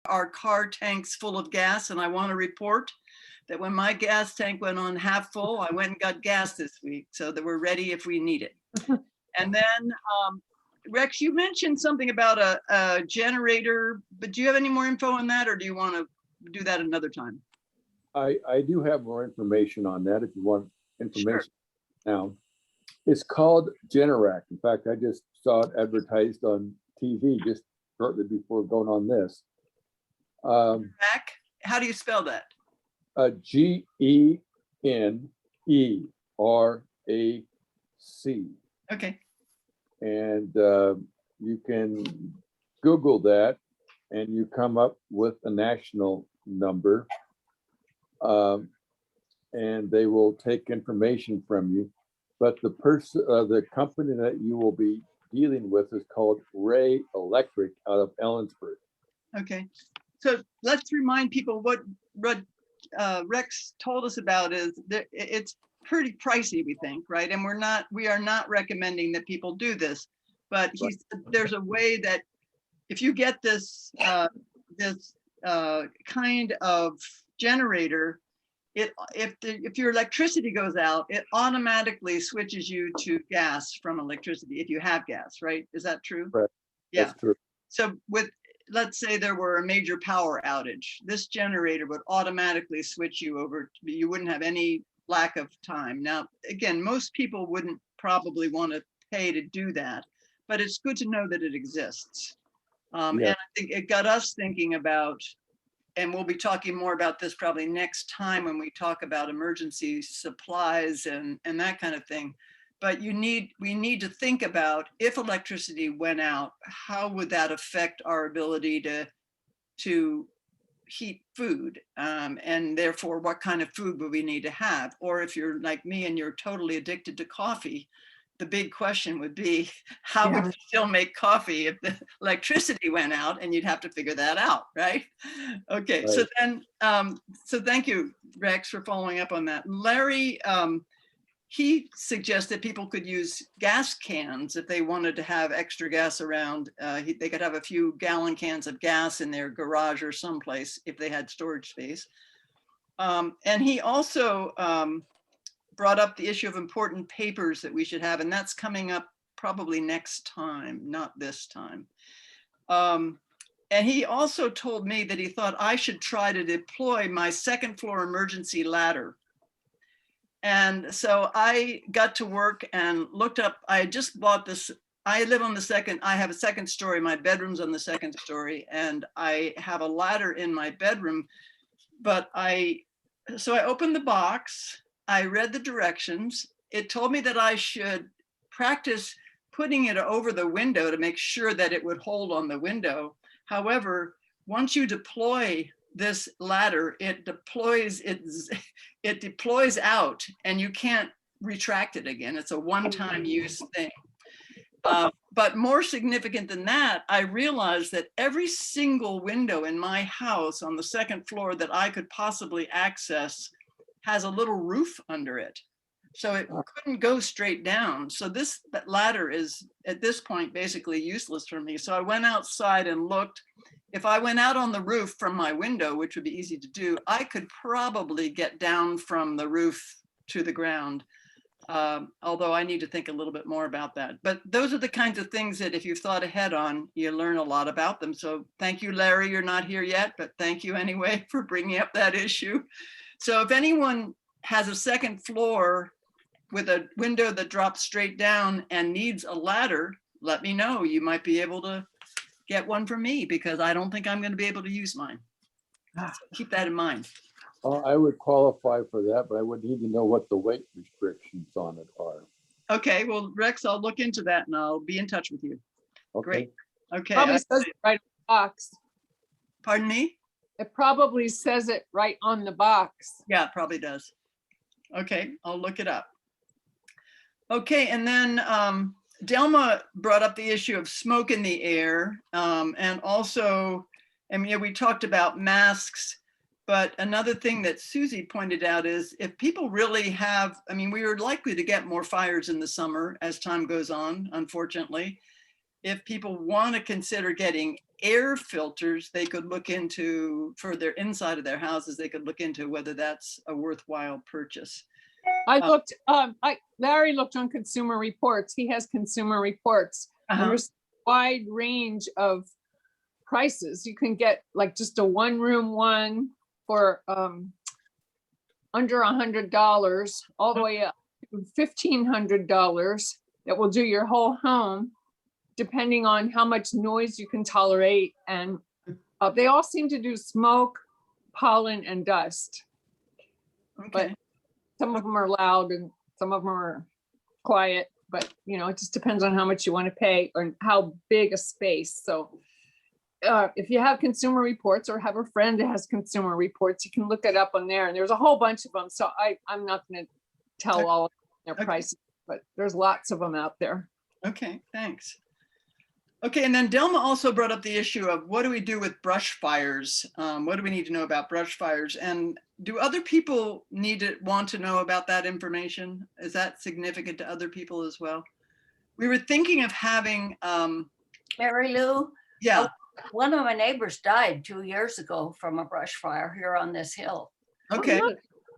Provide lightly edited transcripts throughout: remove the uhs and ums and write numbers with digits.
our car tanks full of gas, and I want to report that when my gas tank went on half full, I went and got gas this week so that we're ready if we need it. And then Rex, you mentioned something about a generator, but do you have any more info on that, or do you want to do that another time? I do have more information on that if you want information. Sure. Now. It's called Generac. In fact, I just saw it advertised on TV just shortly before going on this. Generac? How do you spell that? Generac. Okay. And you can Google that and you come up with a national number. And they will take information from you. But the company that you will be dealing with is called Ray Electric out of Ellensburg. Okay, so let's remind people what Rex told us about is that it's pretty pricey, we think, right? And we are not recommending that people do this, but there's a way that if you get this kind of generator, if your electricity goes out, it automatically switches you to gas from electricity if you have gas, right? Is that true? Right. Yeah. That's true. So let's say there were a major power outage, this generator would automatically switch you over. You wouldn't have any lack of time. Now, again, most people wouldn't probably want to pay to do that, but it's good to know that it exists. And I think it got us thinking about, and we'll be talking more about this probably next time when we talk about emergency supplies and that kind of thing. But we need to think about, if electricity went out, how would that affect our ability to heat food? And therefore, what kind of food would we need to have? Or if you're like me and you're totally addicted to coffee, the big question would be, how would you still make coffee if the electricity went out? And you'd have to figure that out, right? Okay, right. So then, so thank you, Rex, for following up on that. Larry, he suggested people could use gas cans if they wanted to have extra gas around. They could have a few gallon cans of gas in their garage or someplace if they had storage space. And he also, brought up the issue of important papers that we should have, and that's coming up probably next time, not this time. And he also told me that he thought I should try to deploy my second floor emergency ladder. And so I got to work and looked up, I just bought this, I live on the second, I have a second story, my bedroom's on the second story, and I have a ladder in my bedroom, but so I opened the box, I read the directions. It told me that I should practice putting it over the window to make sure that it would hold on the window. However, once you deploy this ladder, it deploys out and you can't retract it again. It's a one-time use thing. But more significant than that, I realized that every single window in my house on the second floor that I could possibly access has a little roof under it. So it couldn't go straight down. So that ladder is at this point basically useless for me. So I went outside and looked. If I went out on the roof from my window, which would be easy to do, I could probably get down from the roof to the ground. Although I need to think a little bit more about that. But those are the kinds of things that if you've thought ahead on, you learn a lot about them. So thank you, Larry. You're not here yet, but thank you anyway for bringing up that issue. So if anyone has a second floor with a window that drops straight down and needs a ladder, let me know. You might be able to get one from me because I don't think I'm going to be able to use mine. So keep that in mind. I would qualify for that, but I would need to know what the weight restrictions on it are. Okay, well, Rex, I'll look into that and I'll be in touch with you. Okay. Great. Okay. Probably says it right on the box. Pardon me? It probably says it right on the box. Yeah, it probably does. Okay, I'll look it up. Okay, and then Delma brought up the issue of smoke in the air. And also, I mean, we talked about masks, but another thing that Susie pointed out is if people really have, I mean, we are likely to get more fires in the summer as time goes on, unfortunately. If people want to consider getting air filters, they could look into for their inside of their houses, they could look into whether that's a worthwhile purchase. Larry looked on Consumer Reports. He has Consumer Reports. And there's a wide range of prices. You can get like just a one-room one for under $100, all the way up to $1,500 that will do your whole home, depending on how much noise you can tolerate. And they all seem to do smoke, pollen, and dust. Okay. But some of them are loud and some of them are quiet, but you know, it just depends on how much you want to pay or how big a space. So if you have Consumer Reports or have a friend that has Consumer Reports, you can look it up on there, and there's a whole bunch of them. So I'm not going to tell all of their prices, but there's lots of them out there. Okay, thanks. Okay, and then Delma also brought up the issue of what do we do with brush fires? What do we need to know about brush fires? And do other people want to know about that information? Is that significant to other people as well? We were thinking of having, Mary Lou? yeah. One of my neighbors died 2 years ago from a brush fire here on this hill. Okay.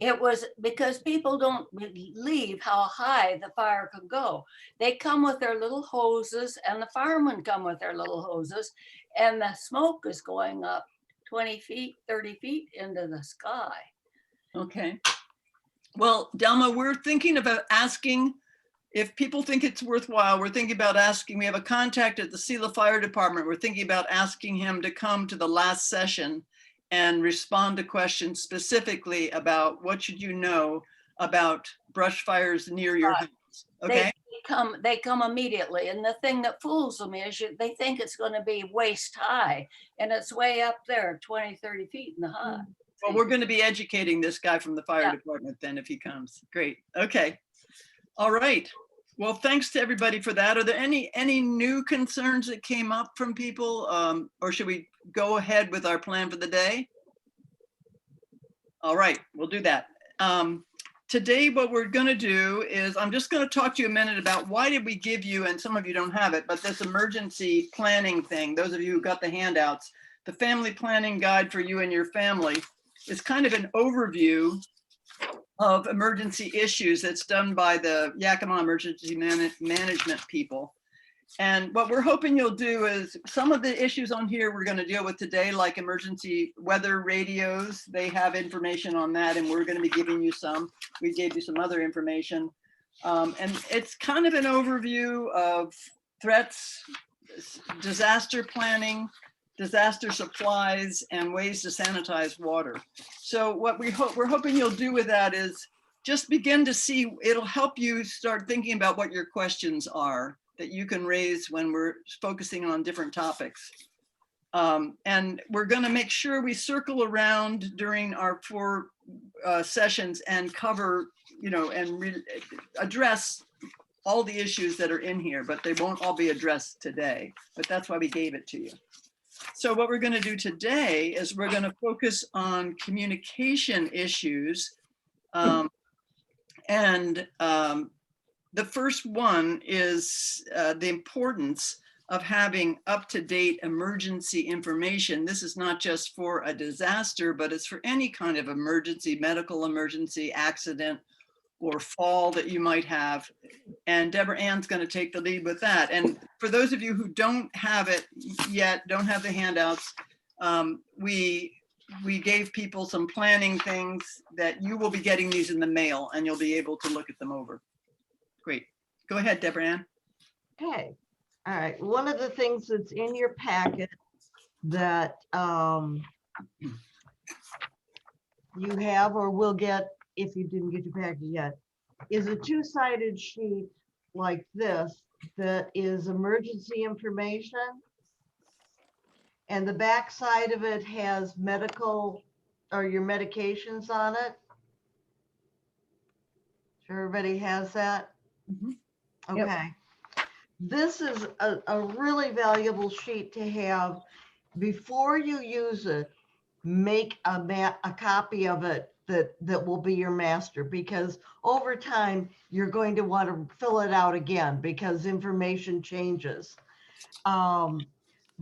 It was because people don't believe how high the fire could go. They come with their little hoses and the firemen come with their little hoses, and the smoke is going up 20 feet, 30 feet into the sky. Okay. Well, Delma, we're thinking about asking if people think it's worthwhile. We're thinking about asking, we have a contact at the Sela Fire Department. We're thinking about asking him to come to the last session and respond to questions specifically about what should you know about brush fires near your house. Okay. They come immediately. And the thing that fools them is they think it's going to be waist high, and it's way up there, 20, 30 feet in the high. Well, we're going to be educating this guy from the fire department then if he comes. Great. Okay. All right. Well, thanks to everybody for that. Are there any new concerns that came up from people, or should we go ahead with our plan for the day? All right, we'll do that. Today, what we're going to do is I'm just going to talk to you a minute about why did we give you, and some of you don't have it, but this emergency planning thing, those of you who got the handouts, the family planning guide for you and your family is kind of an overview of emergency issues that's done by the Yakima Emergency Management people. And what we're hoping you'll do is some of the issues on here we're going to deal with today, like emergency weather radios. They have information on that, and we're going to be giving you some. We gave you some other information. And it's kind of an overview of threats, disaster planning, disaster supplies, and ways to sanitize water. So what we're hoping you'll do with that is just begin to see, it'll help you start thinking about what your questions are that you can raise when we're focusing on different topics. And we're going to make sure we circle around during our 4 sessions and cover, and address all the issues that are in here, but they won't all be addressed today. But that's why we gave it to you. So what we're going to do today is we're going to focus on communication issues. The first one is the importance of having up-to-date emergency information. This is not just for a disaster, but it's for any kind of emergency, medical emergency, accident, or fall that you might have. And Deborah Ann's going to take the lead with that. And for those of you who don't have it yet, don't have the handouts, we gave people some planning things that you will be getting these in the mail, and you'll be able to look at them over. Great. Go ahead, Deborah Ann. Okay. All right. One of the things that's in your packet that you have or will get if you didn't get your packet yet is a 2-sided sheet like this that is emergency information. And the back side of it has medical or your medications on it. Sure, everybody has that? Mhm. Okay. Yep. This is a really valuable sheet to have. Before you use it, make a copy of it that will be your master, because over time you're going to want to fill it out again because information changes.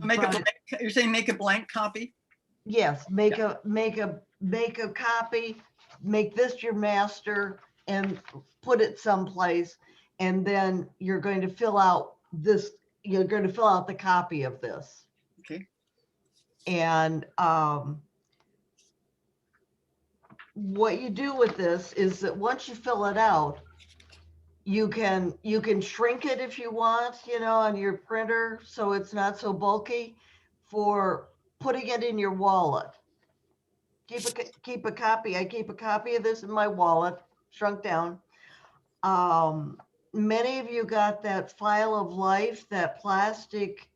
Make a But- blank, you're saying make a blank copy? Yes, make a copy, make this your master and put it someplace. And then you're going to fill out this, you're going to fill out the copy of this. Okay. And what you do with this is that once you fill it out, you can shrink it if you want, you know, on your printer, so it's not so bulky, for putting it in your wallet. Keep a copy. I keep a copy of this in my wallet, shrunk down. Many of you got that File of Life, that plastic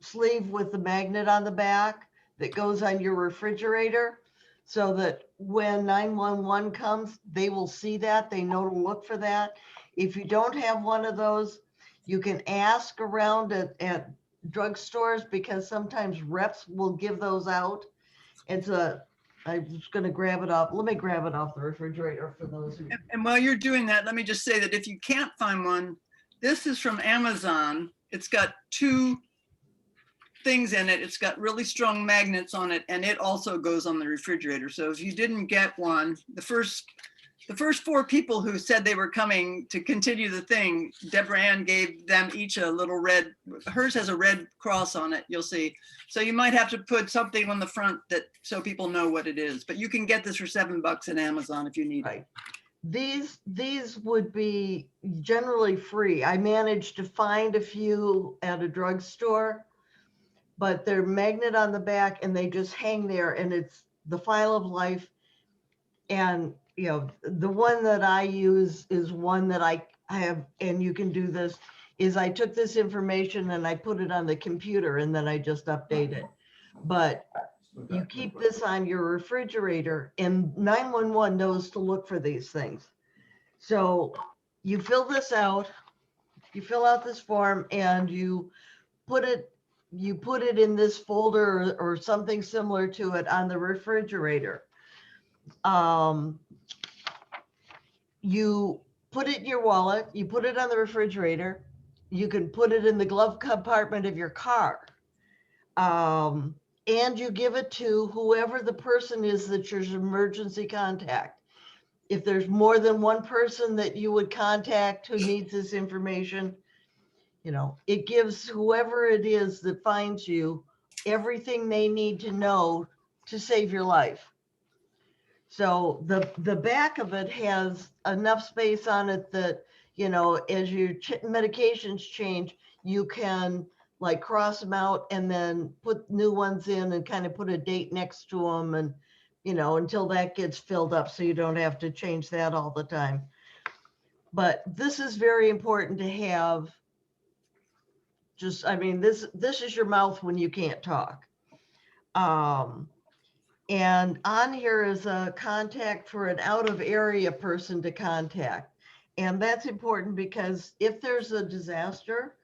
sleeve with the magnet on the back that goes on your refrigerator, so that when 911 comes, they will see that, they know to look for that. If you don't have one of those, you can ask around at drugstores, because sometimes reps will give those out. It's I'm just gonna grab it off. Let me grab it off the refrigerator for those who. And while you're doing that, let me just say that if you can't find one, this is from Amazon. It's got 2 things in it. It's got really strong magnets on it, and it also goes on the refrigerator. So if you didn't get one, the first 4 people who said they were coming to continue the thing, Deborah Ann gave them each a little red, hers has a red cross on it, you'll see. So you might have to put something on the front that, so people know what it is, but you can get this for $7 at Amazon if you need it. Right. These would be generally free. I managed to find a few at a drugstore, but they're magnet on the back and they just hang there, and it's the File of Life. And you know, the one that I use is one that I have, and you can do this, is I took this information and I put it on the computer and then I just update it. But you keep this on your refrigerator, and 911 knows to look for these things. So you fill this out, you fill out this form, and you put it in this folder or something similar to it on the refrigerator. You put it in your wallet, you put it on the refrigerator, you can put it in the glove compartment of your car. And you give it to whoever the person is that's your emergency contact. If there's more than one person that you would contact who needs this information, you know, it gives whoever it is that finds you everything they need to know to save your life. So the back of it has enough space on it that, you know, as your medications change, you can like cross them out and then put new ones in and kind of put a date next to them, and, you know, until that gets filled up, so you don't have to change that all the time. But this is very important to have. Just, I mean, this is your mouth when you can't talk. And on here is a contact for an out of area person to contact. And that's important because if there's a disaster,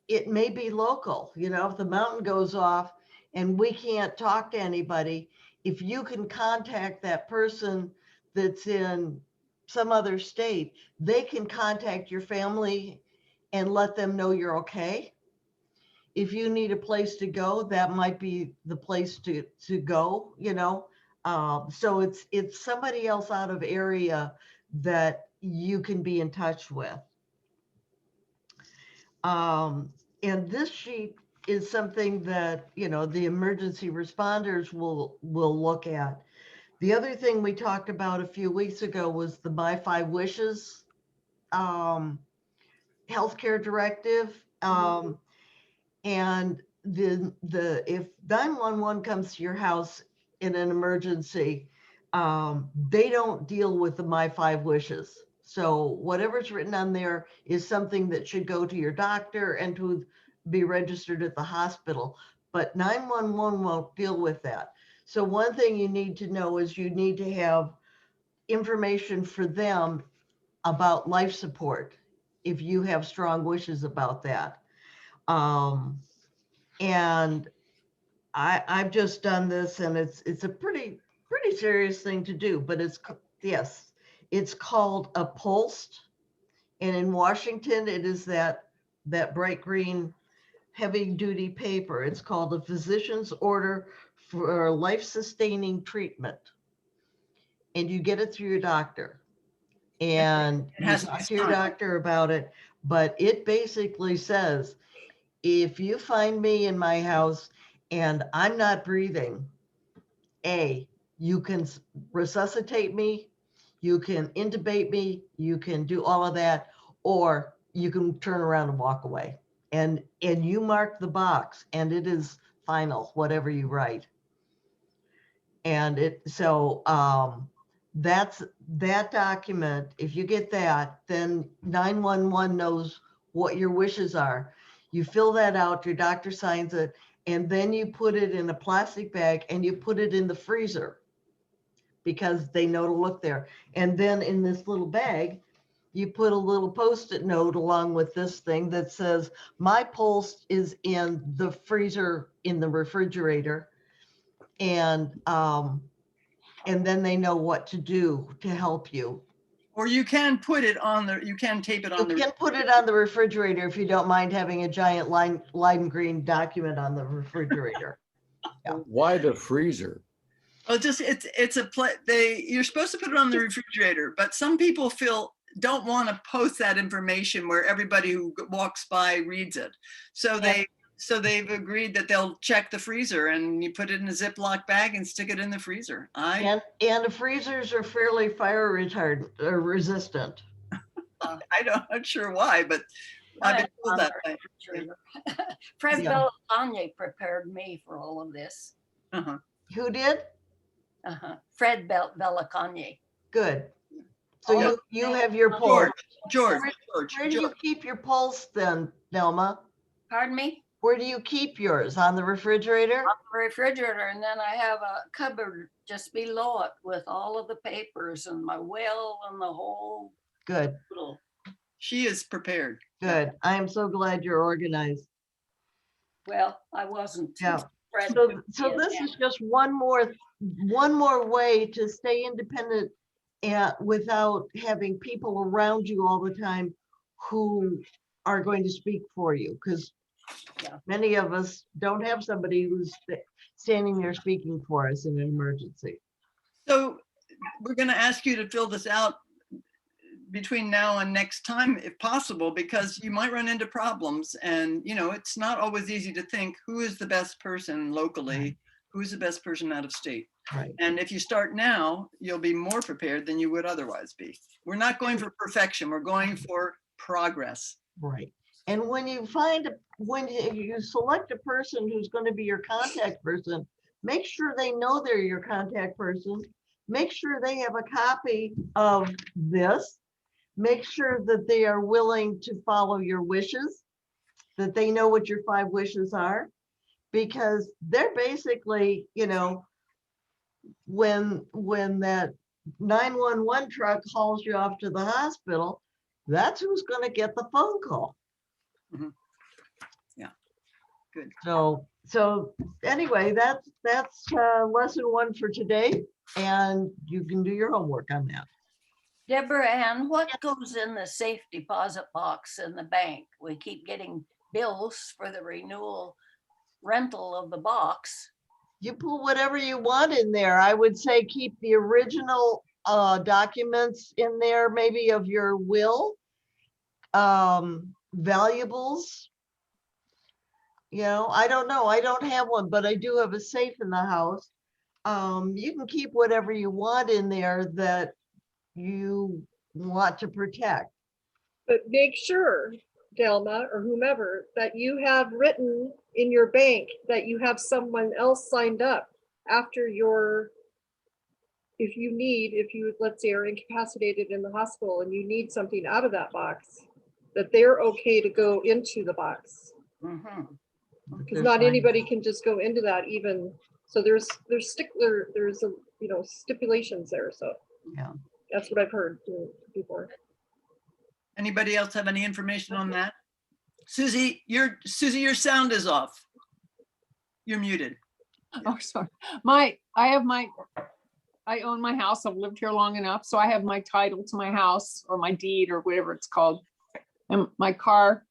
it may be local. You know, if the mountain goes off and we can't talk to anybody, if you can contact that person that's in some other state, they can contact your family and let them know you're okay. If you need a place to go, that might be the place to go, you know. So it's somebody else out of area that you can be in touch with. And this sheet is something that, you know, the emergency responders will look at. The other thing we talked about a few weeks ago was the My 5 Wishes healthcare directive. And if 911 comes to your house in an emergency, they don't deal with the My 5 Wishes. So whatever's written on there is something that should go to your doctor and to be registered at the hospital. But 911 won't deal with that. So one thing you need to know is you need to have information for them about life support if you have strong wishes about that. And I've just done this, and it's a pretty serious thing to do, but it's called a pulsed, and in Washington it is that bright green heavy duty paper. It's called a physician's order for life-sustaining treatment. And you get it through your doctor. And It you has to be talk to your signed. doctor about it, but it basically says, if you find me in my house and I'm not breathing, you can resuscitate me, you can intubate me, you can do all of that, or you can turn around and walk away. And you mark the box and it is final, whatever you write. And that's that document. If you get that, then 911 knows what your wishes are. You fill that out, your doctor signs it, and then you put it in a plastic bag and you put it in the freezer because they know to look there. And then in this little bag, you put a little Post-it note along with this thing that says, my pulse is in the freezer, in the refrigerator. And then they know what to do to help you. Or you can put it on the, you can tape it on You the. can put it on the refrigerator if you don't mind having a giant lime green document on the refrigerator. Yeah. Why the freezer? Oh, just it's a you're supposed to put it on the refrigerator, but some people don't want to post that information where everybody who walks by reads it. So they've agreed that they'll check the freezer and you put it in a Ziploc bag and stick it in the freezer. And the freezers are fairly fire retardant or resistant. I'm not sure why, but I've been told that. Fred Yeah. Bellatagna prepared me for all of this. Uh-huh. Who did? Fred Bellatagna. Good. So Oh, you have your pulse. George. Where do you keep your pulse then, Nelma? Pardon me? Where do you keep yours? On the refrigerator? On the refrigerator, and then I have a cupboard just below it with all of the papers and my will and the whole. Good. Little. She is prepared. Good. I am so glad you're organized. Well, I wasn't. Yeah. Fred So this is just one more way to stay independent and without having people around you all the time who are going to speak for you, because many of us don't have somebody who's standing there speaking for us in an emergency. So we're going to ask you to fill this out between now and next time, if possible, because you might run into problems. And, you know, it's not always easy to think who is the best person locally, Right. who's the best person out of state. Right. And if you start now, you'll be more prepared than you would otherwise be. We're not going for perfection. We're going for progress. Right. And when you select a person who's going to be your contact person, make sure they know they're your contact person. Make sure they have a copy of this. Make sure that they are willing to follow your wishes, that they know what your 5 wishes are, because they're basically, you know, when that 911 truck hauls you off to the hospital, that's who's going to get the phone call. Mm-hmm. Yeah, good. So anyway, that's lesson 1 for today, and you can do your homework on that. Deborah Ann, what goes in the safe deposit box in the bank? We keep getting bills for the rental of the box. You put whatever you want in there. I would say keep the original documents in there, maybe of your will, valuables. You know, I don't know. I don't have one, but I do have a safe in the house. You can keep whatever you want in there that you want to protect. But make sure, Delma or whomever, that you have written in your bank that you have someone else signed up after if you, let's say, are incapacitated in the hospital and you need something out of that box, that they're okay to go into the box. Because not anybody can just go into that even. So there's stipulations there. So yeah, that's what I've heard before. Anybody else have any information on that? Susie, your sound is off. You're muted. Oh, sorry. I own my house. I've lived here long enough. So I have my title to my house, or my deed, or whatever it's called. And my car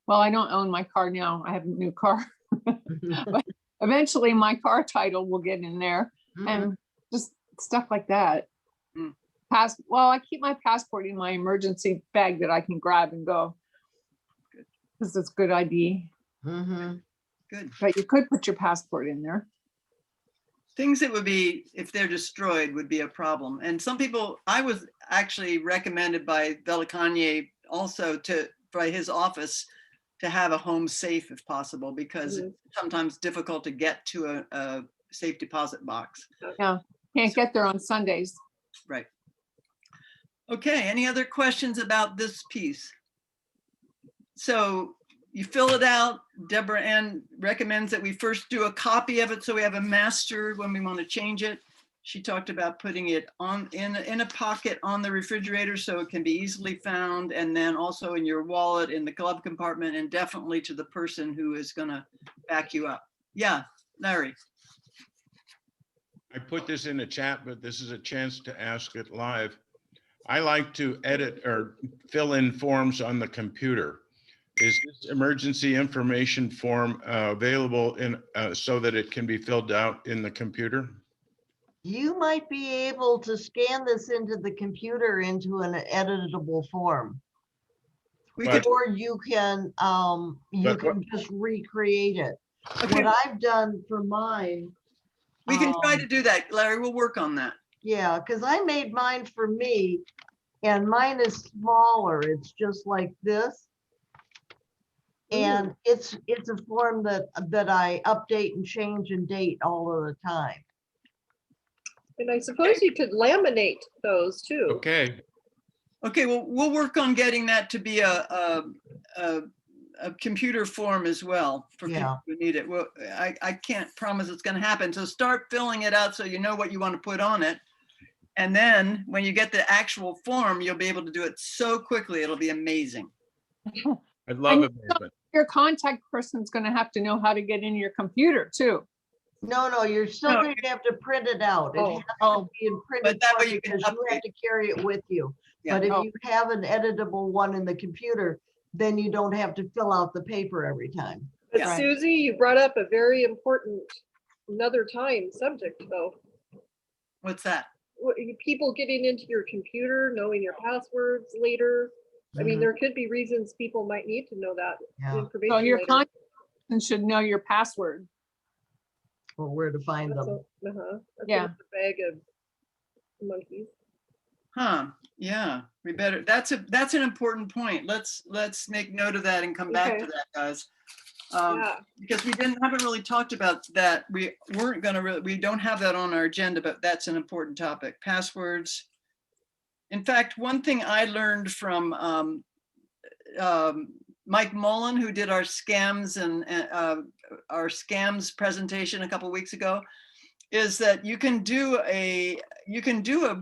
Well, I don't own my car now. I have a new car. But eventually my car title will get in there and just stuff like that. Mm. Well, I keep my passport in my emergency bag that I can grab and go. Good. This is good ID. Good. But you could put your passport in there. Things that would be, if they're destroyed, would be a problem. And some people, I was actually recommended by Velikanye also by his office to have a home safe if possible, because it's sometimes difficult to get to a safe deposit box. Yeah, can't get there on Sundays. Right. Okay, any other questions about this piece? So you fill it out. Deborah Ann recommends that we first do a copy of it so we have a master when we want to change it. She talked about putting it in a pocket on the refrigerator so it can be easily found, and then also in your wallet, in the glove compartment, and definitely to the person who is going to back you up. Yeah, Larry. I put this in the chat, but this is a chance to ask it live. I like to edit or fill in forms on the computer. Is this emergency information form available so that it can be filled out in the computer? You might be able to scan this into the computer into an editable form. Or you can just recreate it. Okay. What I've done for mine. We can try to do that, Larry. We'll work on that. Yeah, because I made mine for me, and mine is smaller. It's just like this. And it's a form that I update and change and date all of the time. And I suppose you could laminate those too. Okay. Okay, well, we'll work on getting that to be a computer form as well for people who need it. Well, I can't promise it's going to happen. So start filling it out so you know what you want to put on it. And then when you get the actual form, you'll be able to do it so quickly. It'll be amazing. I'd love amazement. Your contact person's going to have to know how to get in your computer too. No, you're still going to have to print it out. It has to be in printed form because you have to carry it with you. Yeah. But if you have an editable one in the computer, then you don't have to fill out the paper every time. But Susie, you brought up a very important another time subject though. What's that? People getting into your computer, knowing your passwords later. I mean, there could be reasons people might need to know that information. So your contact person should know your password. Or where to find them. Yeah. A bag of monkeys. Huh. Yeah. We better. That's an important point. Let's make note of that and come back to that, guys. Because we haven't really talked about that. We weren't going to we don't have that on our agenda, but that's an important topic. Passwords. In fact, one thing I learned from Mike Mullen, who did our scams and our scams presentation a couple of weeks ago, is that you can do a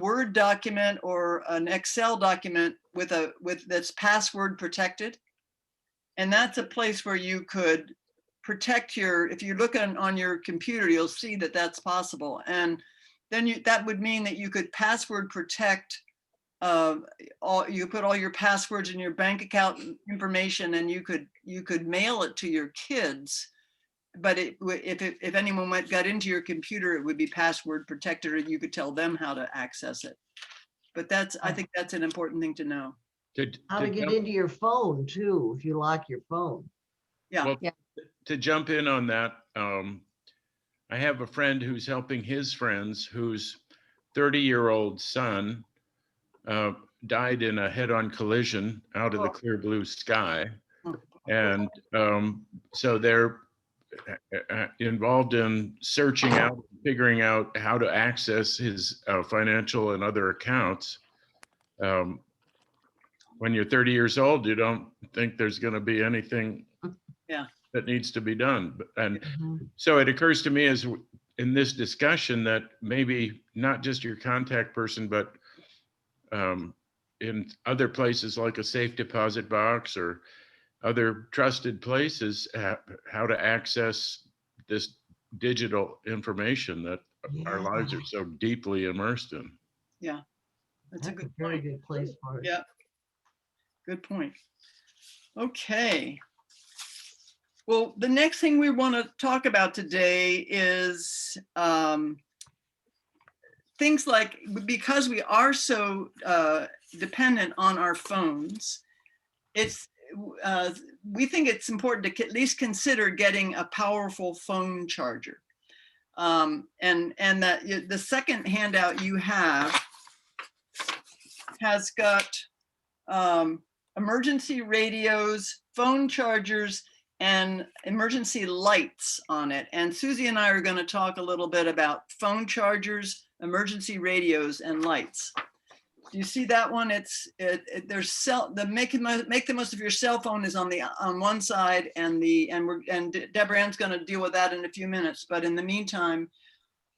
Word document or an Excel document with that's password protected, and that's a place where you could protect if you look on your computer, you'll see that that's possible, and then that would mean that you could password protect. You put all your passwords and your bank account information, and you could mail it to your kids. But if anyone got into your computer, it would be password protected, or you could tell them how to access it. But I think that's an important thing to know. How to get into your phone too, if you lock your phone. Yeah. Well, to jump in on that, I have a friend who's helping his friends whose 30-year-old son died in a head-on collision out of the clear blue sky. And so they're involved in searching out, figuring out how to access his financial and other accounts. When you're 30 years old, you don't think there's going to be anything that needs to be done. And so it occurs to me as in this discussion that maybe not just your contact person, but in other places like a safe deposit box or other trusted places, how to access this digital information that our lives are so deeply immersed in. Yeah, that's a very good place for it. Yeah, good point. Okay, Well, the next thing we want to talk about today is things like, because we are so dependent on our phones, we think it's important to at least consider getting a powerful phone charger. And that the second handout you have has got emergency radios, phone chargers, and emergency lights on it. And Susie and I are going to talk a little bit about phone chargers, emergency radios, and lights. Do you see that one? There's make the most of your cell phone is on one side, and Deborah Ann's going to deal with that in a few minutes. But in the meantime,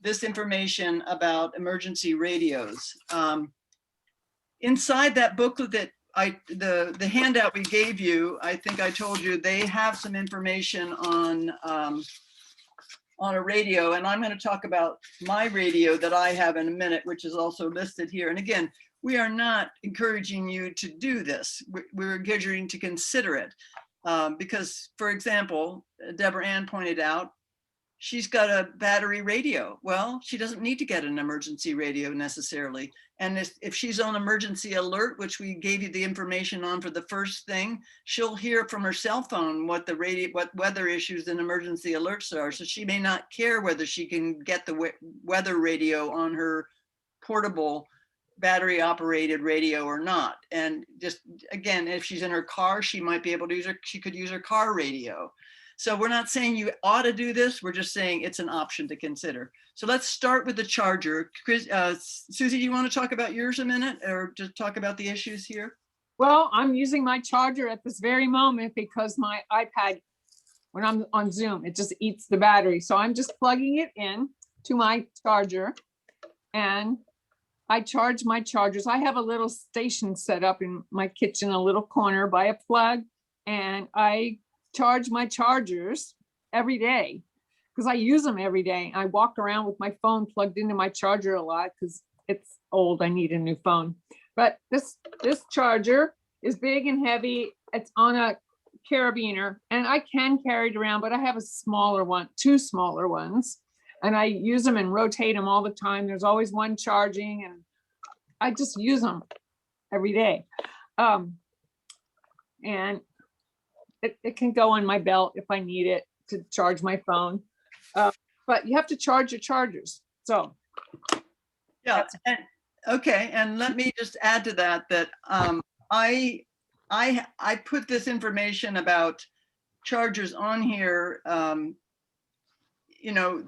this information about emergency radios. Inside that booklet that the handout we gave you, I think I told you, they have some information on a radio, and I'm going to talk about my radio that I have in a minute, which is also listed here. And again, we are not encouraging you to do this. We're encouraging you to consider it because, for example, Deborah Ann pointed out, she's got a battery radio. Well, she doesn't need to get an emergency radio necessarily. And if she's on emergency alert, which we gave you the information on for the first thing, she'll hear from her cell phone what weather issues and emergency alerts are. So she may not care whether she can get the weather radio on her portable battery operated radio or not. And just again, if she's in her car, she might be able to she could use her car radio. So we're not saying you ought to do this. We're just saying it's an option to consider. So let's start with the charger. Susie, do you want to talk about yours a minute, or just talk about the issues here? Well, I'm using my charger at this very moment because my iPad, when I'm on Zoom, it just eats the battery. So I'm just plugging it in to my charger, and I charge my chargers. I have a little station set up in my kitchen, a little corner by a plug, and I charge my chargers every day because I use them every day. I walk around with my phone plugged into my charger a lot because it's old. I need a new phone. But this charger is big and heavy. It's on a carabiner, and I can carry it around, but I have a smaller one, two smaller ones, and I use them and rotate them all the time. There's always one charging, and I just use them every day. And it can go on my belt if I need it to charge my phone. But you have to charge your chargers. So yeah, and okay, and let me just add to that I put this information about chargers on here. You know,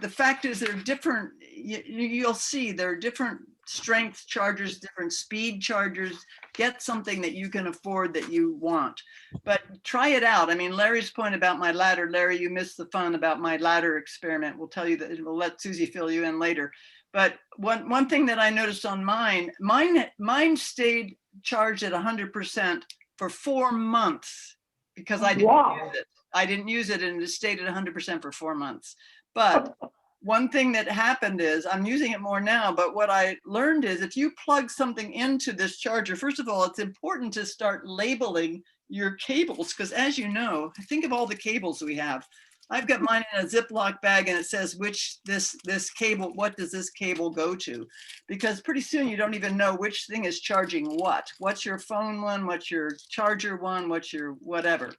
the fact is they're different. You'll see there are different strength chargers, different speed chargers. Get something that you can afford that you want, but try it out. I mean, Larry's point about my ladder, Larry, you missed the fun about my ladder experiment. We'll tell you that, we'll let Susie fill you in later. But one thing that I noticed on mine stayed charged at 100% for 4 months because I didn't use it. I didn't use it, and it stayed at 100% for 4 months. But one thing that happened is, I'm using it more now, but what I learned is if you plug something into this charger, first of all, it's important to start labeling your cables, because as you know, think of all the cables we have. I've got mine in a Ziploc bag, and it says this cable, what does this cable go to? Because pretty soon you don't even know which thing is charging what. What's your phone one? What's your charger one? What's your whatever?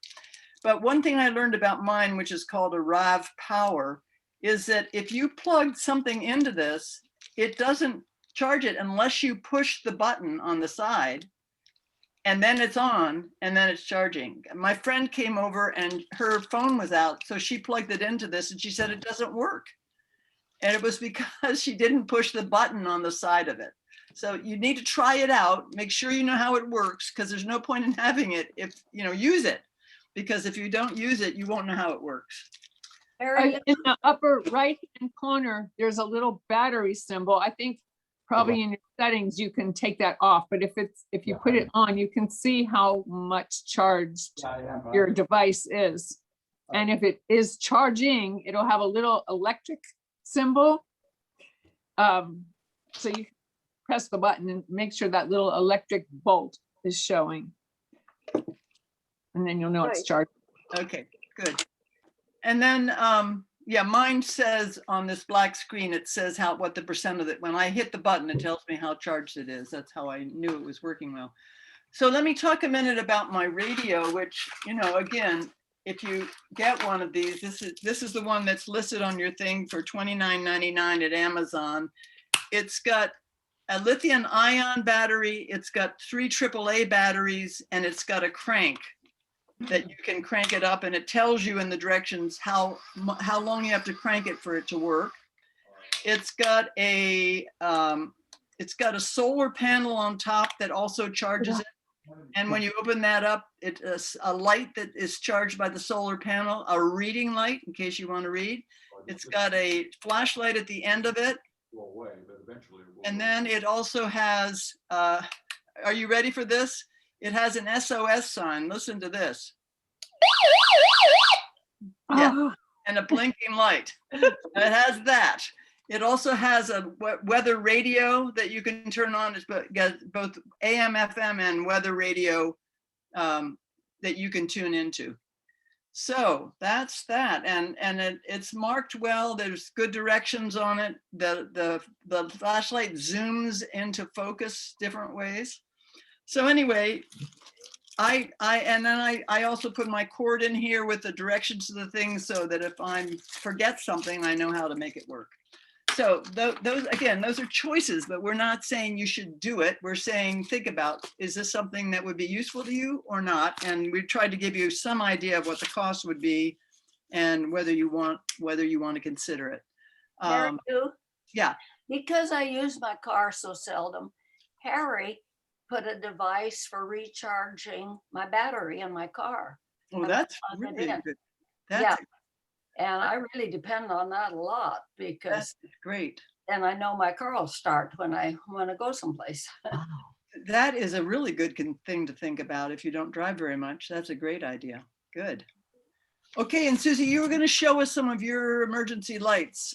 But one thing I learned about mine, which is called a RAV power, is that if you plug something into this, it doesn't charge it unless you push the button on the side, and then it's on, and then it's charging. My friend came over and her phone was out, so she plugged it into this, and she said it doesn't work. And it was because she didn't push the button on the side of it. So you need to try it out, make sure you know how it works, because there's no point in having it if, you know, use it. Because if you don't use it, you won't know how it works. in the upper right-hand corner, there's a little battery symbol. I think probably in your settings, you can take that off, but if you put it on, you can see how much charged your device is. And if it is charging, it'll have a little electric symbol. So you press the button and make sure that little electric bolt is showing. And then you'll know it's charged. Okay, Good. And then, yeah, mine says on this black screen, it says what the percent of it, when I hit the button, it tells me how charged it is. That's how I knew it was working well. So let me talk a minute about my radio, which, you know, again, if you get one of these, this is the one that's listed on your thing for $29.99 at Amazon. It's got a lithium ion battery. It's got 3 AAA batteries, and it's got a crank that you can crank it up, and it tells you in the directions how long you have to crank it for it to work. It's got a solar panel on top that also charges it. And when you open that up, it's a light that is charged by the solar panel, a reading light in case you want to read. It's got a flashlight at the end of it. And then it also has, are you ready for this? It has an SOS sign. Listen to this. Yeah, and a blinking light. It has that. It also has a weather radio that you can turn on. It's got both AM, FM, and weather radio that you can tune into. So that's that, and it's marked well. There's good directions on it. The flashlight zooms into focus different ways. So anyway, I also put my cord in here with the directions to the thing so that if I forget something, I know how to make it work. So those are choices, but we're not saying you should do it. We're saying, think about, is this something that would be useful to you or not? And we tried to give you some idea of what the cost would be and whether you want to consider it. Mary Lou, Yeah. because I use my car so seldom, Harry put a device for recharging my battery in my car. Oh, that's really good. Yeah. And I really depend on that a lot because that's great. And I know my car will start when I want to go someplace. That is a really good thing to think about if you don't drive very much. That's a great idea. Good. Okay, and Susie, you were going to show us some of your emergency lights.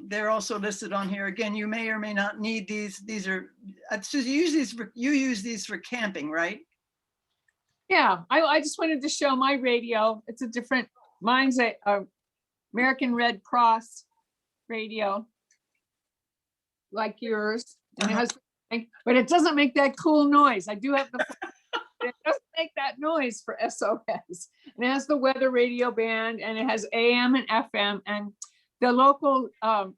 They're also listed on here. Again, you may or may not need these. These are, Susie, you use these for camping, right? Yeah, I just wanted to show my radio. It's a different, mine's a American Red Cross radio, like yours. And it has, but it doesn't make that cool noise. I do have the, it doesn't make that noise for SOS. And it has the weather radio band, and it has AM and FM, and the local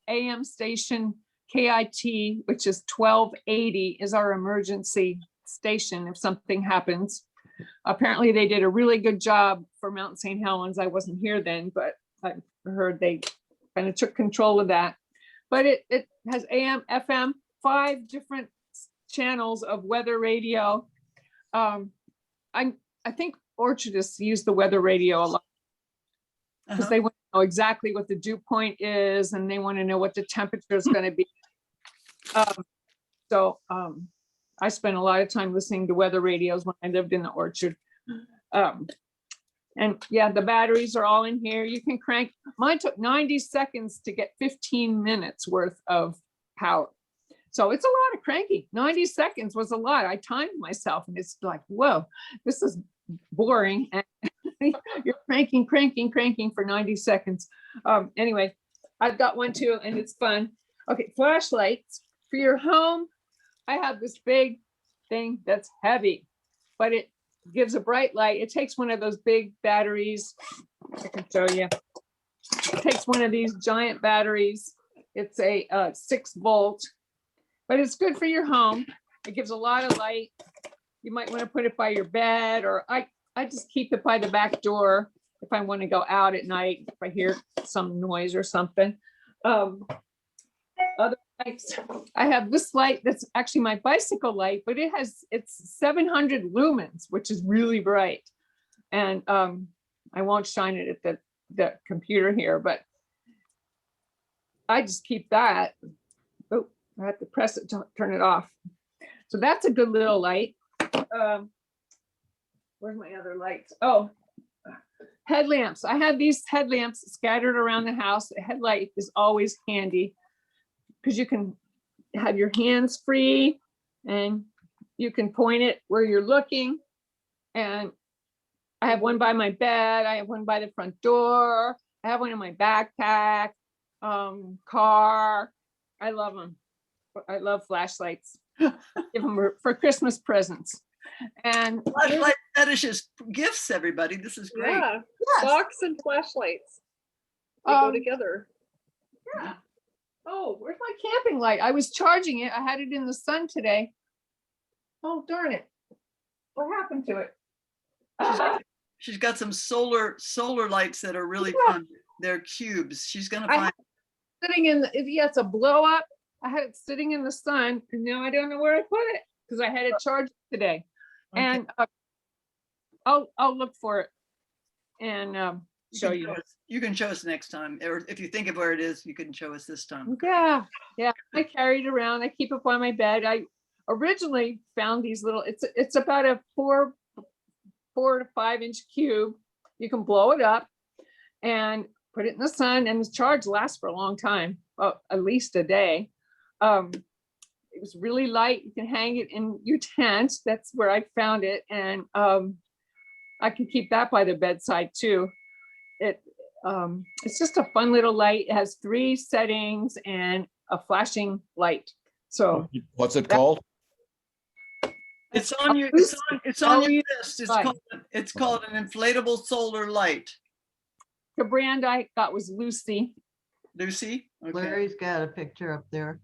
AM station KIT, which is 1280, is our emergency station if something happens. Apparently they did a really good job for Mount St. Helens. I wasn't here then, but I heard they kind of took control of that. But it has AM, FM, 5 different channels of weather radio. I think orchardists use the weather radio a lot because they want to know exactly what the dew point is, and they want to know what the temperature is going to be. I spent a lot of time listening to weather radios when I lived in the orchard. And yeah, the batteries are all in here. You can crank. Mine took 90 seconds to get 15 minutes worth of power. So it's a lot of cranking. 90 seconds was a lot. I timed myself, and it's like, whoa, this is boring. And you're cranking for 90 seconds. Anyway, I've got one too, and it's fun. Okay, flashlights for your home. I have this big thing that's heavy, but it gives a bright light. It takes one of those big batteries. I can show you. It takes one of these giant batteries. It's a 6-volt, but it's good for your home. It gives a lot of light. You might want to put it by your bed, or I just keep it by the back door if I want to go out at night, if I hear some noise or something. Other lights, I have this light that's actually my bicycle light, but it's 700 lumens, which is really bright. And I won't shine it at the computer here, but I just keep that. Oh, I have to press it to turn it off. So that's a good little light. Where's my other lights? Oh, headlamps. I have these headlamps scattered around the house. A headlight is always handy because you can have your hands free and you can point it where you're looking, and I have one by my bed. I have one by the front door. I have one in my backpack, car. I love them. I love flashlights. Give them for Christmas presents. And Flashlight fetishes gifts, everybody. This is great. Yeah, Yes. box and flashlights. They go Um, together. yeah. Oh, where's my camping light? I was charging it. I had it in the sun today. Oh, darn it. What happened to it? She's got some solar lights that are really Yeah. fun. They're cubes. She's gonna I find. Sitting in, yeah, it's a blow up. I had it sitting in the sun and now I don't know where I put it because I had it charged today. Okay. And I'll look for it and show you. You can show us next time, or if you think of where it is, you can show us this time. Yeah, yeah. I carry it around. I keep it by my bed. I originally found these little, it's about a 4 to 5 inch cube. You can blow it up and put it in the sun, and the charge lasts for a long time, at least a day. It was really light. You can hang it in your tent. That's where I found it. And I can keep that by the bedside too. It's just a fun little light. It has 3 settings and a flashing light. So What's it called? It's on your, it's on your list. It's called an inflatable solar light. the brand I got was Lucy. Lucy? Okay. Larry's got a picture up there.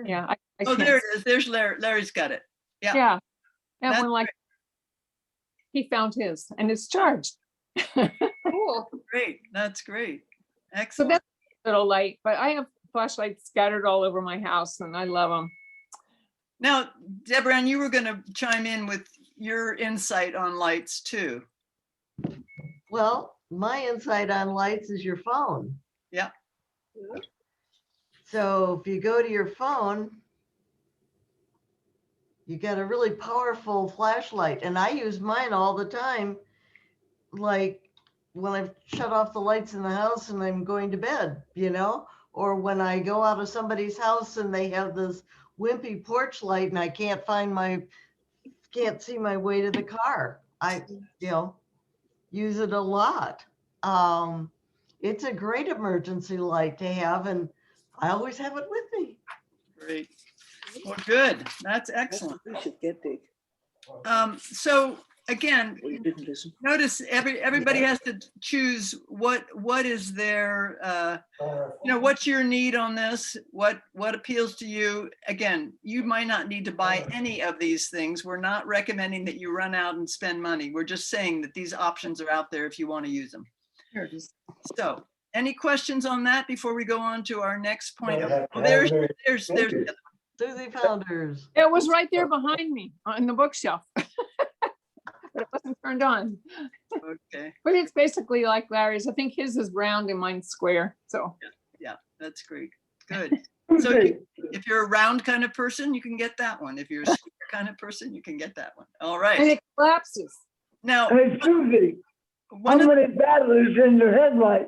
Yeah. I Oh, can't there it is. There's Larry. Larry's got it. Yeah. Yeah. That That's one, like, he found his and it's charged. Cool. Great. That's great. So Excellent. that's a little light, but I have flashlights scattered all over my house and I love them. Now, Deborah, and you were going to chime in with your insight on lights too. Well, my insight on lights is your phone. Yeah. So if you go to your phone, you got a really powerful flashlight, and I use mine all the time. Like when I've shut off the lights in the house and I'm going to bed, you know, or when I go out of somebody's house and they have this wimpy porch light and I can't see my way to the car. I, use it a lot. It's a great emergency light to have, and I always have it with me. Great. Well, good. That's excellent. We should get the. So again, Well, you didn't listen. notice everybody has to choose what is their, what's your need on this? What appeals to you? Again, you might not need to buy any of these things. We're not recommending that you run out and spend money. We're just saying that these options are out there if you want to use them. So any questions on that before we go on to our next point? Oh, there's the other one. Susie Founders. It was right there behind me on the bookshelf. But it wasn't turned on. Okay. But it's basically like Larry's. I think his is round and mine's square. So Yeah, that's great. Good. So if you're a round kind of person, you can get that one. If you're a square kind of person, you can get that one. All and right. it collapses. Now, Hey, Susie, how one of, many batteries in your headlight?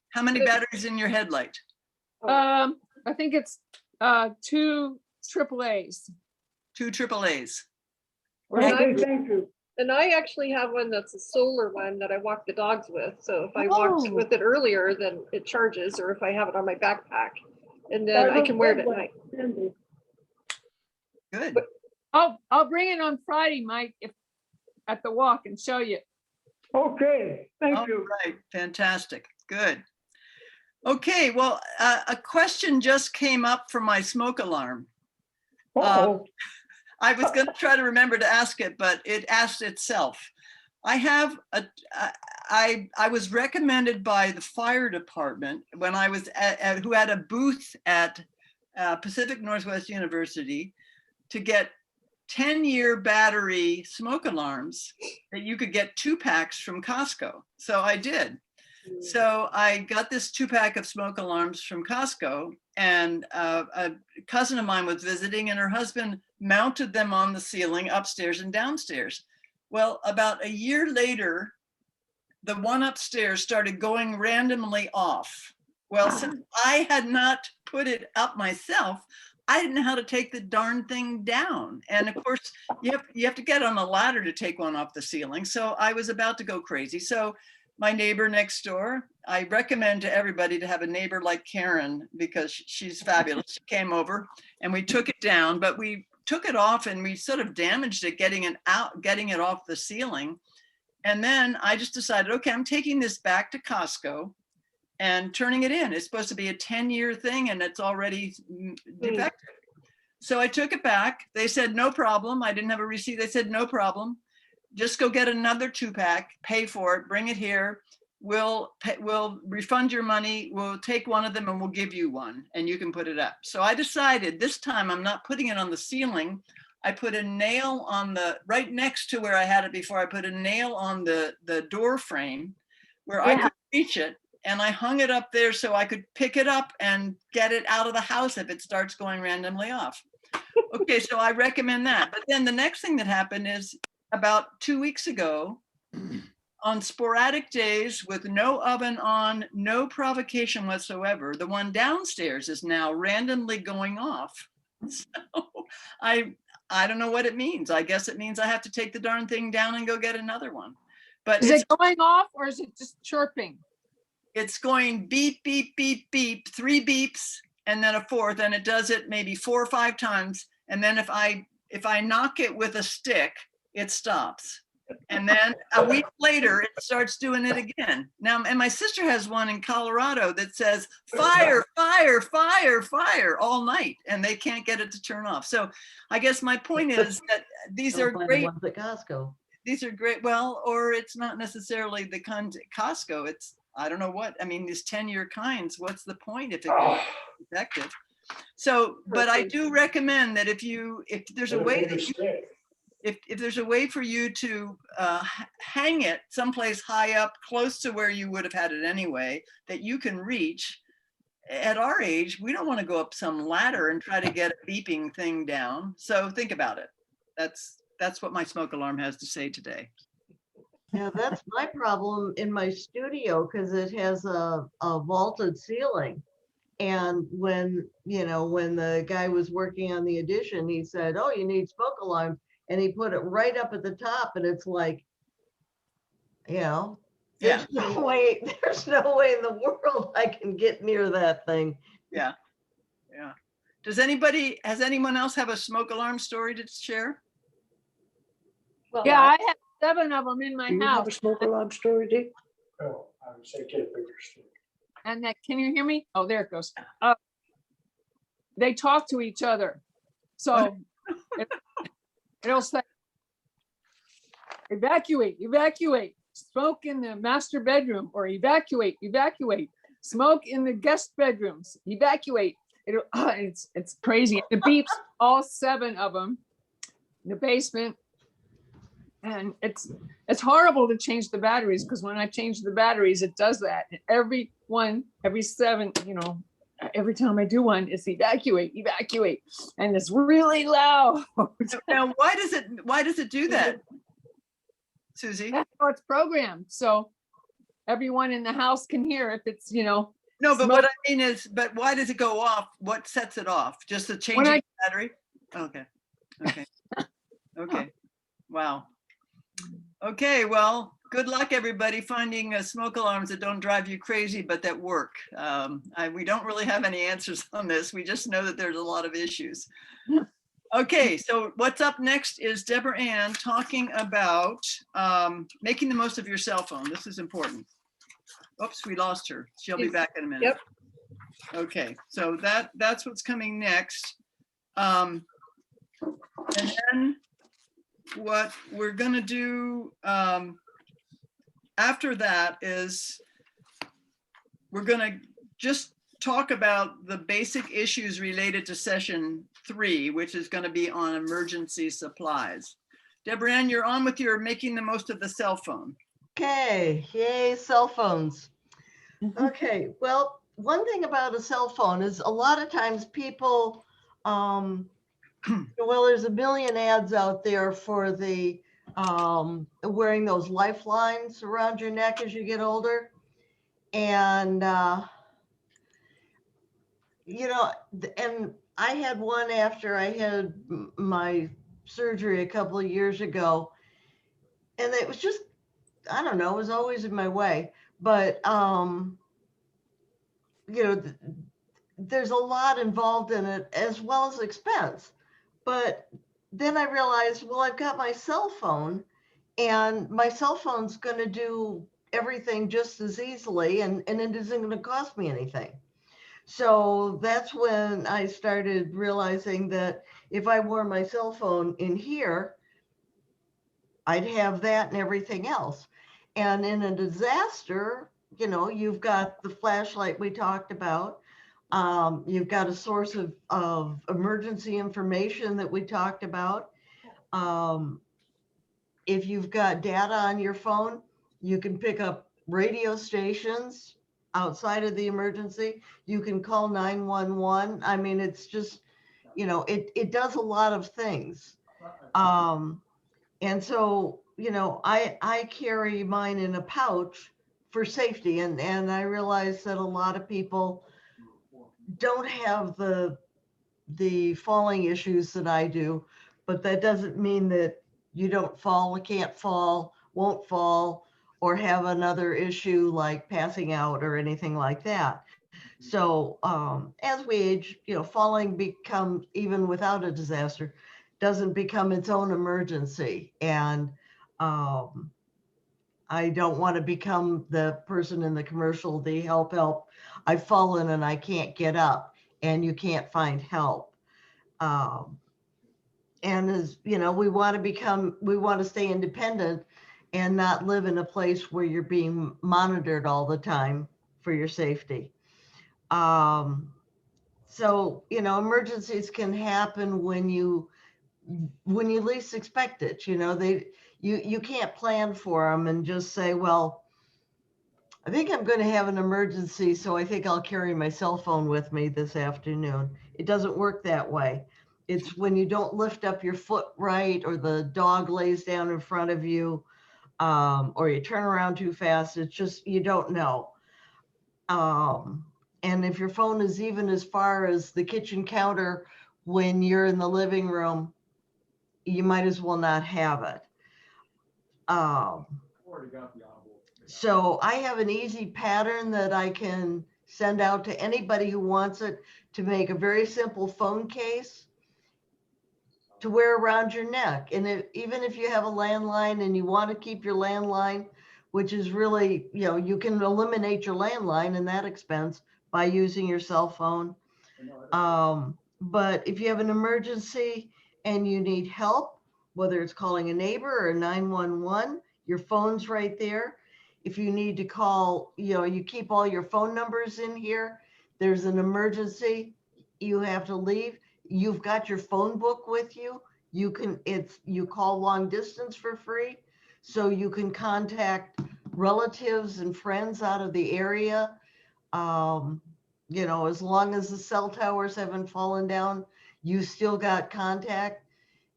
how many batteries in your headlight? I think it's 2 AAAs. 2 AAAs. Right? Okay, thank you. And I actually have one that's a solar one that I walk the dogs with. So if I walked Oh. with it earlier, then it charges, or if I have it on my backpack, and then I can wear it at night. Good. I'll bring it on Friday, Mike, at the walk and show you. Okay, thank All you. right. Fantastic. Good. Okay. Well, a question just came up for my smoke alarm. Uh-oh. I was going to try to remember to ask it, but it asked itself. I have I was recommended by the fire department when I was who had a booth at Pacific Northwest University to get 10-year battery smoke alarms that you could get 2-packs from Costco. So I did. So I got this 2-pack of smoke alarms from Costco, and a cousin of mine was visiting, and her husband mounted them on the ceiling upstairs and downstairs. Well, about a year later, the one upstairs started going randomly off. Well, since I had not put it up myself, I didn't know how to take the darn thing down. And of course, you have to get on a ladder to take one off the ceiling. So I was about to go crazy. So my neighbor next door, I recommend to everybody to have a neighbor like Karen because she's fabulous. She came over and we took it down, but we took it off and we sort of damaged it, getting it off the ceiling. And then I just decided, okay, I'm taking this back to Costco and turning it in. It's supposed to be a 10-year thing and it's already defective. So I took it back. They said, no problem. I didn't have a receipt. They said, no problem. Just go get another 2-pack, pay for it, bring it here. We'll refund your money. We'll take one of them and we'll give you one and you can put it up. So I decided this time I'm not putting it on the ceiling. I put a nail on right next to where I had it before. I put a nail on the door frame where I could reach it. And I hung it up there so I could pick it up and get it out of the house if it starts going randomly off. Okay, so I recommend that. But then the next thing that happened is about 2 weeks ago, on sporadic days with no oven on, no provocation whatsoever, the one downstairs is now randomly going off. So I don't know what it means. I guess it means I have to take the darn thing down and go get another one. But Is it going off or is it just chirping? It's going beep, beep, beep, beep, 3 beeps, and then a 4th, and it does it maybe 4 or 5 times. And then if I knock it with a stick, it stops. And then a week later, it starts doing it again. Now, and my sister has one in Colorado that says fire, fire, fire, fire all night, and they can't get it to turn off. So I guess my point is that these are great. Ones at Costco. These are great. Well, or it's not necessarily the Costco. It's, I don't know what, I mean, these 10-year kinds, what's the point if it's effective? So, but I do recommend that if there's a way that if there's a way for you to hang it someplace high up, close to where you would have had it anyway, that you can reach. At our age, we don't want to go up some ladder and try to get a beeping thing down. So think about it. That's what my smoke alarm has to say today. Yeah, that's my problem in my studio because it has a vaulted ceiling. And when the guy was working on the addition, he said, oh, you need smoke alarms. And he put it right up at the top. And it's like, there's no way in the world I can get near that thing. Yeah. Yeah. Has anyone else have a smoke alarm story to share? Well, Yeah, I have 7 of them in my Do you have a house. smoke alarm story, Dick? Oh, I would say get a bigger stick. And that, can you hear me? Oh, there it goes. They talk to each other. So it'll say, evacuate, evacuate, smoke in the master bedroom, or evacuate, evacuate, smoke in the guest bedrooms, evacuate. It's crazy. It beeps all 7 of them in the basement. And it's horrible to change the batteries because when I change the batteries, it does that. And every 7, every time I do one, it's evacuate, evacuate, and it's really loud. Now, why does it do that, Susie? That's how it's programmed. So everyone in the house can hear if it's, No, but what I mean is, but why does it go off? What sets it off? Just the changing battery? Okay. Okay. Wow. Okay, well, good luck, everybody, finding smoke alarms that don't drive you crazy, but that work. We don't really have any answers on this. We just know that there's a lot of issues. Okay, so what's up next is Deborah Ann talking about making the most of your cell phone. This is important. Oops, we lost her. She'll be back in a minute. Yep. Okay, so that's what's coming next. And then what we're going to do after that is we're going to just talk about the basic issues related to session 3, which is going to be on emergency supplies. Deborah Ann, you're on with your making the most of the cell phone. Okay, yay, cell phones. Okay, well, one thing about a cell phone is a lot of times people, well, there's a million ads out there for the wearing those lifelines around your neck as you get older. And, and I had one after I had my surgery a couple of years ago, and it was just, I don't know, it was always in my way. But you know, there's a lot involved in it as well as expense. But then I realized, well, I've got my cell phone, and my cell phone's going to do everything just as easily, and it isn't going to cost me anything. So that's when I started realizing that if I wore my cell phone in here, I'd have that and everything else. And in a disaster, you know, you've got the flashlight we talked about. You've got a source of emergency information that we talked about. If you've got data on your phone, you can pick up radio stations outside of the emergency. You can call 911. I mean, it's just, you know, it does a lot of things. And so, you know, I carry mine in a pouch for safety. And I realize that a lot of people don't have the falling issues that I do, but that doesn't mean that you don't fall, can't fall, won't fall, or have another issue like passing out or anything like that. So as we age, you know, falling becomes, even without a disaster, doesn't become its own emergency. And I don't want to become the person in the commercial, the help, I've fallen and I can't get up, and you can't find help. And as you know, we want to stay independent and not live in a place where you're being monitored all the time for your safety. So, you know, emergencies can happen when you least expect it. You know, you can't plan for them and just say, well, I think I'm going to have an emergency, so I think I'll carry my cell phone with me this afternoon. It doesn't work that way. It's when you don't lift up your foot right, or the dog lays down in front of you, or you turn around too fast. It's just, you don't know. And if your phone is even as far as the kitchen counter when you're in the living room, you might as well not have it. So I have an easy pattern that I can send out to anybody who wants it, to make a very simple phone case to wear around your neck. And even if you have a landline and you want to keep your landline, which is really, you know, you can eliminate your landline and that expense by using your cell phone. But if you have an emergency and you need help, whether it's calling a neighbor or 911, your phone's right there. If you need to call, you know, you keep all your phone numbers in here. There's an emergency, you have to leave, you've got your phone book with you. You call long distance for free. So you can contact relatives and friends out of the area. You know, as long as the cell towers haven't fallen down, you still got contact.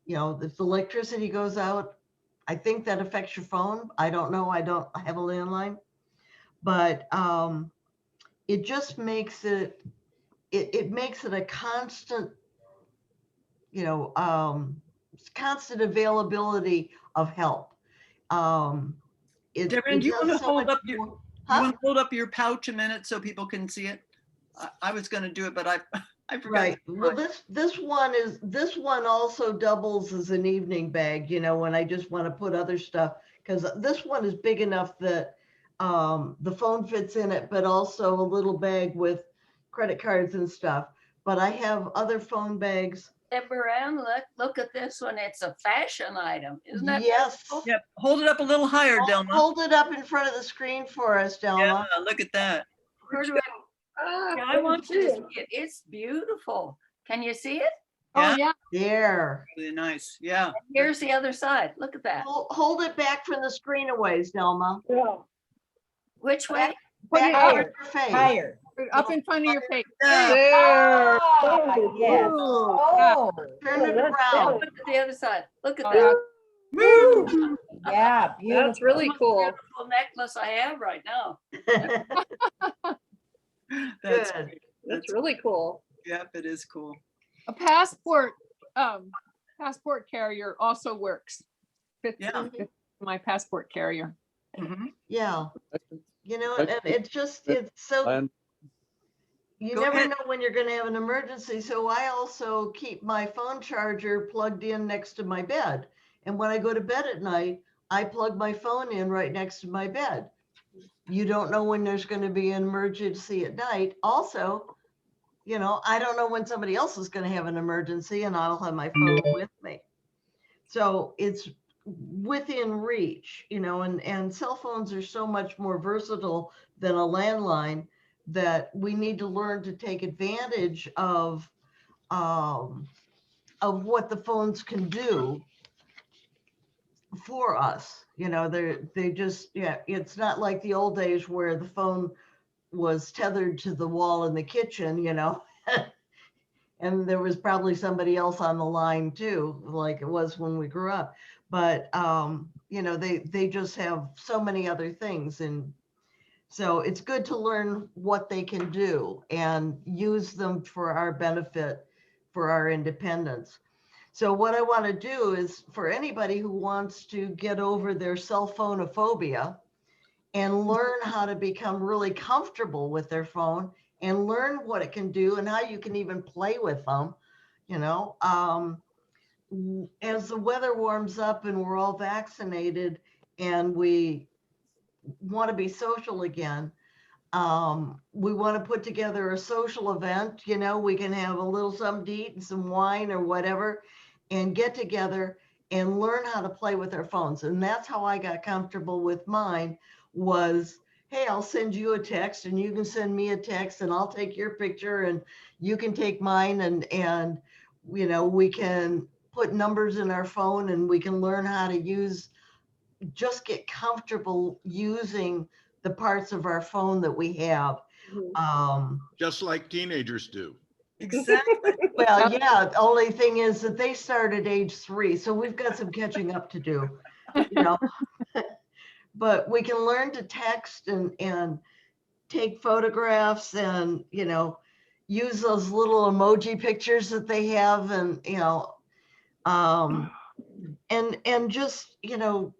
You know, if the electricity goes out, I think that affects your phone. I don't know. I don't have a landline, but it just makes it makes it a constant, you know, constant availability of help. Darren, do you want to hold up your, more. you want to hold up your pouch a minute so people can see it? I was going to do it, but I forgot. Right. Well, this one also doubles as an evening bag, you know, when I just want to put other stuff, because this one is big enough that the phone fits in it, but also a little bag with credit cards and stuff. But I have other phone bags. Eberand, look at this one. It's a fashion item, isn't that? Yes. beautiful? Yep. Hold it up a little higher, Delma. Hold it up in front of the screen for us, Delma. Yeah, look at that. Where do I want you to see it. It's beautiful. Can you see it? Oh, yeah. There. Really nice. Yeah. Here's the other side. Look at that. Hold it back from the screen a ways, Delma. Yeah. Which way? Put it Back higher, in your face. Higher. up in front of your face. Yeah. There. Oh, Yes. Ooh, Oh, Turn it that's around. Look at the other side. Look at Oh, that. Woo! yeah, beautiful. That's really cool. Beautiful necklace I have right now. That's Good. great. That's really cool. Yep, it is cool. A passport carrier also works. Fits Yeah. fits my passport carrier. Mhm. Yeah, you know, Like and it's so, land- you Go never ahead. know when you're gonna have an emergency, so I also keep my phone charger plugged in next to my bed. And when I go to bed at night, I plug my phone in right next to my bed. You don't know when there's gonna be an emergency at night. Also, you know, I don't know when somebody else is gonna have an emergency and I'll have my phone with me. So it's within reach, you know, and cell phones are so much more versatile than a landline that we need to learn to take advantage of what the phones can do for us. You know, they just, yeah, it's not like the old days where the phone was tethered to the wall in the kitchen, you know. And there was probably somebody else on the line too, like it was when we grew up. But you know, they just have so many other things, and so it's good to learn what they can do and use them for our benefit, for our independence. So what I want to do is for anybody who wants to get over their cell phonophobia and learn how to become really comfortable with their phone and learn what it can do and how you can even play with them, you know, as the weather warms up and we're all vaccinated and we want to be social again, we want to put together a social event. You know, we can have a little something to eat and some wine or whatever and get together and learn how to play with our phones. And that's how I got comfortable with mine was, hey, I'll send you a text and you can send me a text and I'll take your picture and you can take mine, and you know, we can put numbers in our phone and we can learn how to just get comfortable using the parts of our phone that we have. Just like teenagers do. Exactly. Well, yeah, the only thing is that they start at age 3, so we've got some catching up to do, you know. But we can learn to text and take photographs and, you know, use those little emoji pictures that they have, and, you know, and just, you know,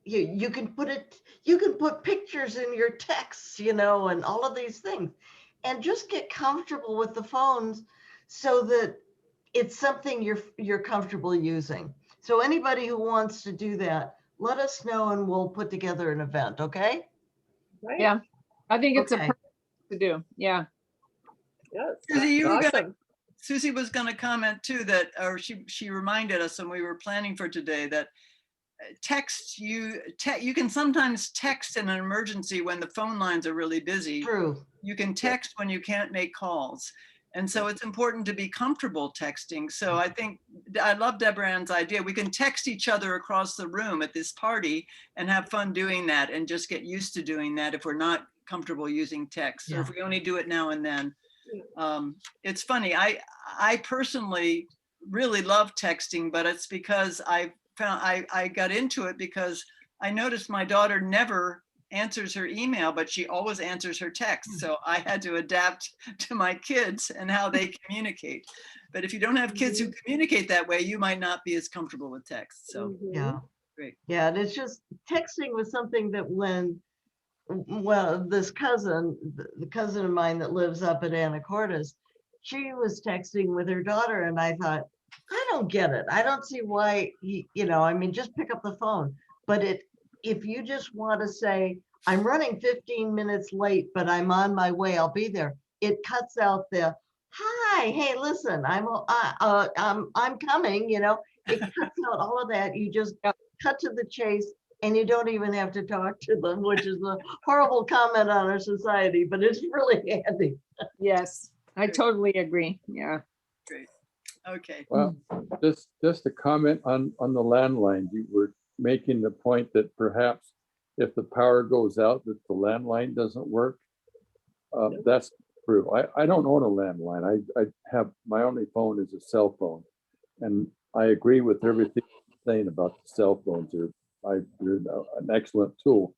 you can put pictures in your texts, you know, and all of these things, and just get comfortable with the phones so that it's something you're comfortable using. So anybody who wants to do that, let us know and we'll put together an event, okay? Right? Yeah, I think it's a Okay. perfect to do. Yeah. Yes, Susie, you were gonna, awesome. Susie was going to comment too that, or she reminded us when we were planning for today that you can sometimes text in an emergency when the phone lines are really busy. True. You can text when you can't make calls. And so it's important to be comfortable texting. So I think I love Deborah Ann's idea. We can text each other across the room at this party and have fun doing that and just get used to doing that if we're not comfortable using text, or if we only do it now and then. It's funny. I personally really love texting, but it's because I got into it because I noticed my daughter never answers her email, but she always answers her text. So I had to adapt to my kids and how they communicate. But if you don't have kids who communicate that way, you might not be as comfortable with text. So Yeah. great. Yeah, and it's just texting was something that this cousin, the cousin of mine that lives up at Anacortes, she was texting with her daughter, and I thought, I don't get it. I don't see why, you know, I mean, just pick up the phone. But if you just want to say, I'm running 15 minutes late, but I'm on my way, I'll be there. It cuts out the, hi, hey, listen, I'm coming, you know, it cuts out all of that. You just cut to the chase, and you don't even have to talk to them, which is a horrible comment on our society, but it's really handy. Yes, I totally agree. Yeah. Great. Okay. Well, just a comment on the landline. You were making the point that perhaps if the power goes out, that the landline doesn't work. That's true. I don't own a landline. I have, my only phone is a cell phone, and I agree with everything you're saying about the cell phones. They're an excellent tool,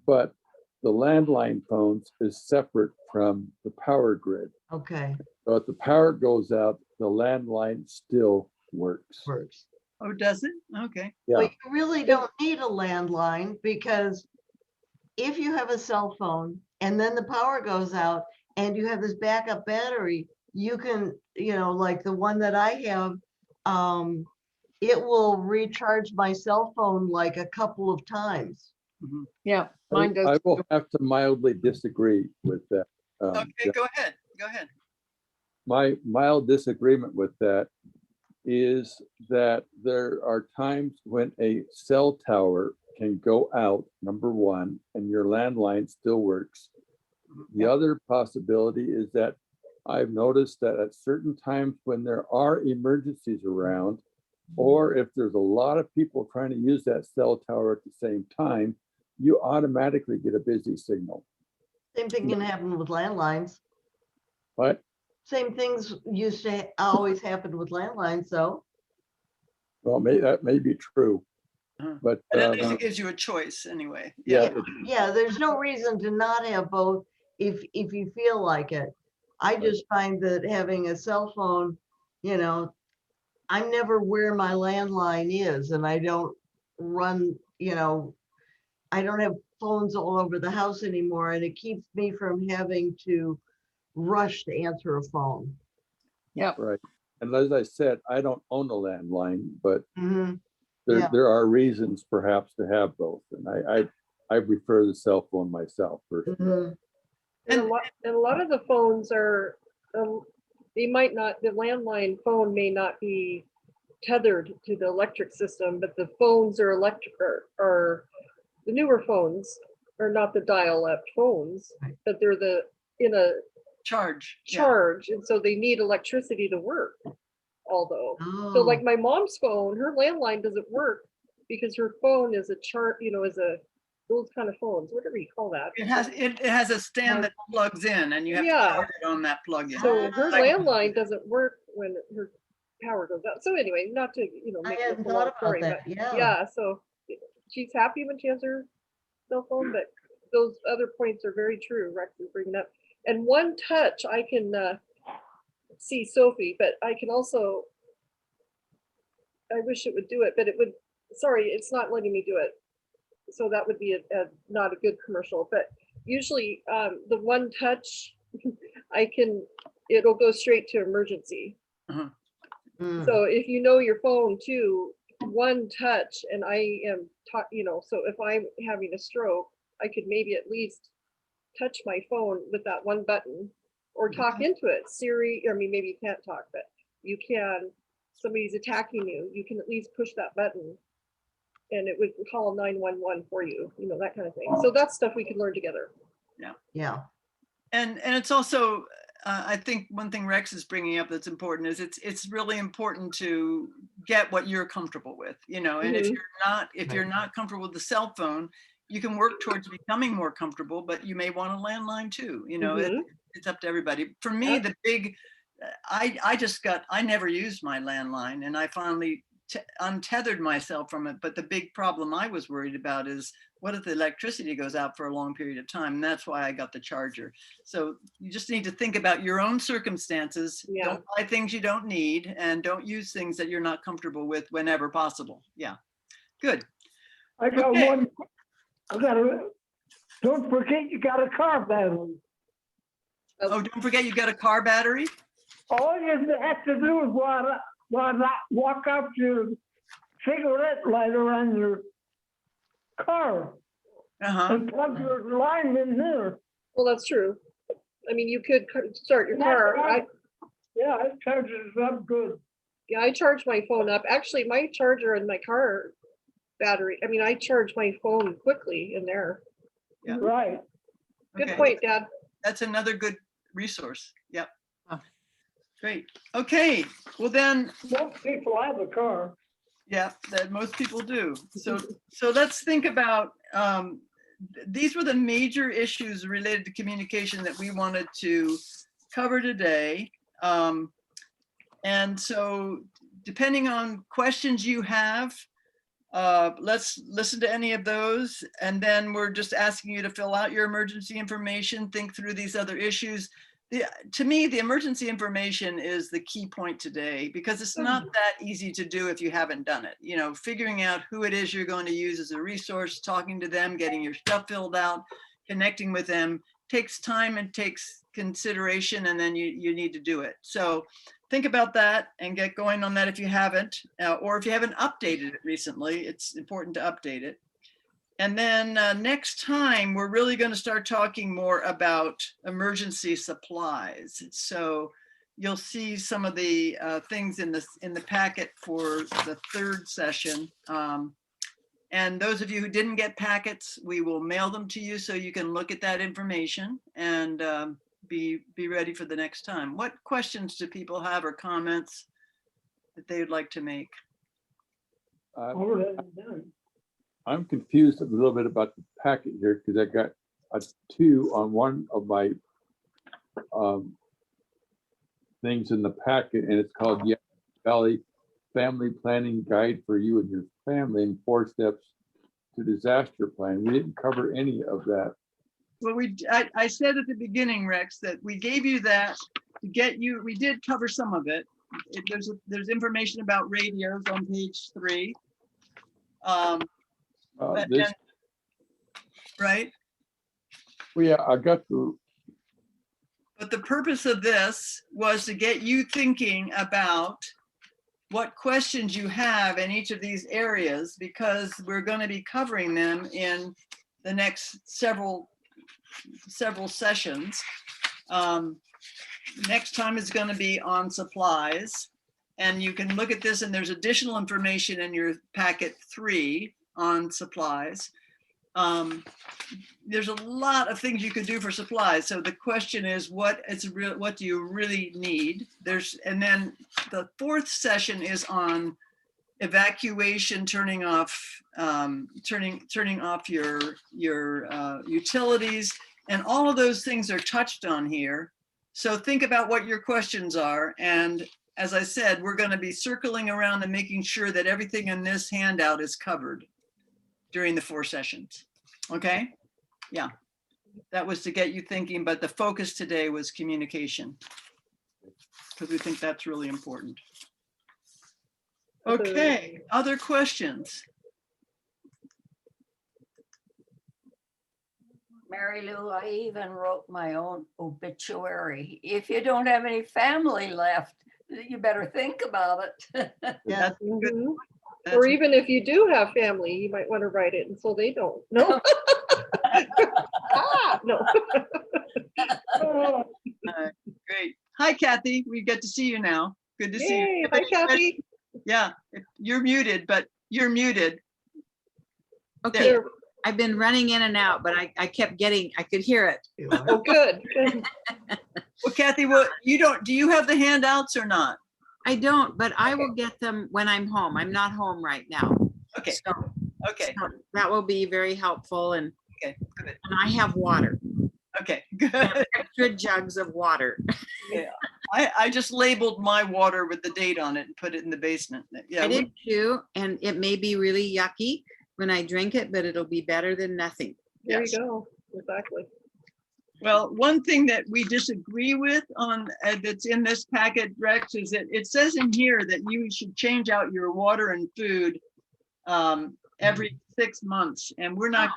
but the landline phones is separate from the power grid. Okay. So if the power goes out, the landline still works. Works. Oh, does it? Okay. Yeah, Well, you really don't need a landline because if you have a cell phone and then the power goes out and you have this backup battery, you can, like the one that I have, it will recharge my cell phone like a couple of times. Mhm. Yeah, mine does. I will too. have to mildly disagree with that. Okay, go ahead. Go ahead. My mild disagreement with that is that there are times when a cell tower can go out, number one, and your landline still works. The other possibility is that I've noticed that at certain times when there are emergencies around, or if there's a lot of people trying to use that cell tower at the same time, you automatically get a busy signal. Same thing can happen with landlines. But Same things used to always happen with landlines, so. well, that may be true, Uh-huh. but But at least it gives you a choice anyway. yeah, Yeah, there's no reason to not have both if you feel like it. I just find that having a cell phone, I'm never where my landline is and I don't run, I don't have phones all over the house anymore and it keeps me from having to rush to answer a phone. Yep. right. And as I said, I don't own a landline, but Mhm. there, Yeah. there are reasons perhaps to have both. And I prefer the cell phone myself. Mhm. And a lot of the phones are, they might not, the landline phone may not be tethered to the electric system, but the phones are electric, or the newer phones are not the dial-up phones, Right. but they're in a Charge. Yeah. charge, and so they need electricity to work, although. So Oh, like my mom's phone, her landline doesn't work because her phone is is a, those kind of phones, whatever you call that. It has a stand that plugs in and you have to Yeah. charge it on that plug-in. So her Like- landline doesn't work when her power goes out. So anyway, not to, I make hadn't this a long thought about story, that. but Yeah. yeah, so she's happy when she has her cell phone, but those other points are very true, Rex is bringing up. And one touch, I can see Sophie, but I can also, I wish it would do it, but it would, sorry, it's not letting me do it. So that would be not a good commercial, but usually the one touch, it'll go straight to emergency. Mm. So if you know your phone too, one touch, and I am so if I'm having a stroke, I could maybe at least touch my phone with that one button or talk into it. Siri, I mean, maybe you can't talk, but you can, somebody's attacking you, you can at least push that button and it would call 911 for you, that kind of thing. So that's stuff we can learn together. Yeah. And it's also, I think one thing Rex is bringing up that's important is it's really important to get what you're comfortable with, and if you're not comfortable with the cell phone, you can work towards becoming more comfortable, but you may want a landline too, it's up to everybody. For me, the big, I never used my landline and I finally untethered myself from it. But the big problem I was worried about is what if the electricity goes out for a long period of time? And that's why I got the charger. So you just need to think about your own circumstances. Yeah. Don't buy things you don't need and don't use things that you're not comfortable with whenever possible. Yeah, good. I got Okay. one, don't forget you got a car battery. Oh, don't forget you got a car battery? All you have to do is walk up to cigarette lighter on your car and plug your line in there. Well, that's true. I mean, you could start your car. Yeah, it charges up good. Yeah, I charge my phone up. Actually, my charger in my car battery, I mean, I charge my phone quickly in there. Yeah. Right. Good Okay. point, Dad. That's another good resource. Yep. Great. Okay. Well then, Most people have a car. yeah, that most people do. So let's think about, these were the major issues related to communication that we wanted to cover today. And so depending on questions you have, let's listen to any of those. And then we're just asking you to fill out your emergency information, think through these other issues. To me, the emergency information is the key point today, because it's not that easy to do if you haven't done it. You know, figuring out who it is you're going to use as a resource, talking to them, getting your stuff filled out, connecting with them takes time and takes consideration, and then you need to do it. So think about that and get going on that if you haven't, or if you haven't updated it recently, it's important to update it. And then next time, we're really going to start talking more about emergency supplies. So you'll see some of the things in the packet for the third session. And those of you who didn't get packets, we will mail them to you so you can look at that information and be ready for the next time. What questions do people have or comments that they would like to make? I'm confused a little bit about the packet here, because I got a 2 on one of my things in the packet, and it's called Yap Valley Family Planning Guide for You and Your Family in 4 Steps to Disaster Plan. We didn't cover any of that. Well, I said at the beginning, Rex, that we gave you that to get you, we did cover some of it. There's information about radios on page 3. Right? Well, yeah, I got the. But the purpose of this was to get you thinking about what questions you have in each of these areas, because we're going to be covering them in the next several sessions. Next time is going to be on supplies, and you can look at this, and there's additional information in your packet 3 on supplies. There's a lot of things you could do for supplies. So the question is, what do you really need? And then the 4th session is on evacuation, turning off your utilities, and all of those things are touched on here. So think about what your questions are. And as I said, we're going to be circling around and making sure that everything in this handout is covered during the 4 sessions. Okay? Yeah, that was to get you thinking, but the focus today was communication, because we think that's really important. Okay, other questions? Mary Lou, I even wrote my own obituary. If you don't have any family left, you better think about it. Yeah. Mhm. Or even if you do have family, you might want to write it, and so they don't. No. No. Great. Hi, Kathy. We get to see you now. Good to see you. Yay, hi, Kathy. Yeah, you're muted, but you're muted. Okay, There. I've been running in and out, but I kept getting, I could hear it. Oh, good. Good. Well, Kathy, do you have the handouts or not? I don't, but I will get them when I'm home. I'm not home right now. Okay. So, Okay. so that will be very helpful, and Okay, good. and I have water. Okay, I have good. extra jugs of water. Yeah. I just labeled my water with the date on it and put it in the basement. Yeah. I did too, and it may be really yucky when I drink it, but it'll be better than nothing. There Yes. you go. Exactly. Well, one thing that we disagree with on that's in this packet, Rex, is that it says in here that you should change out your water and food every 6 months, and we're not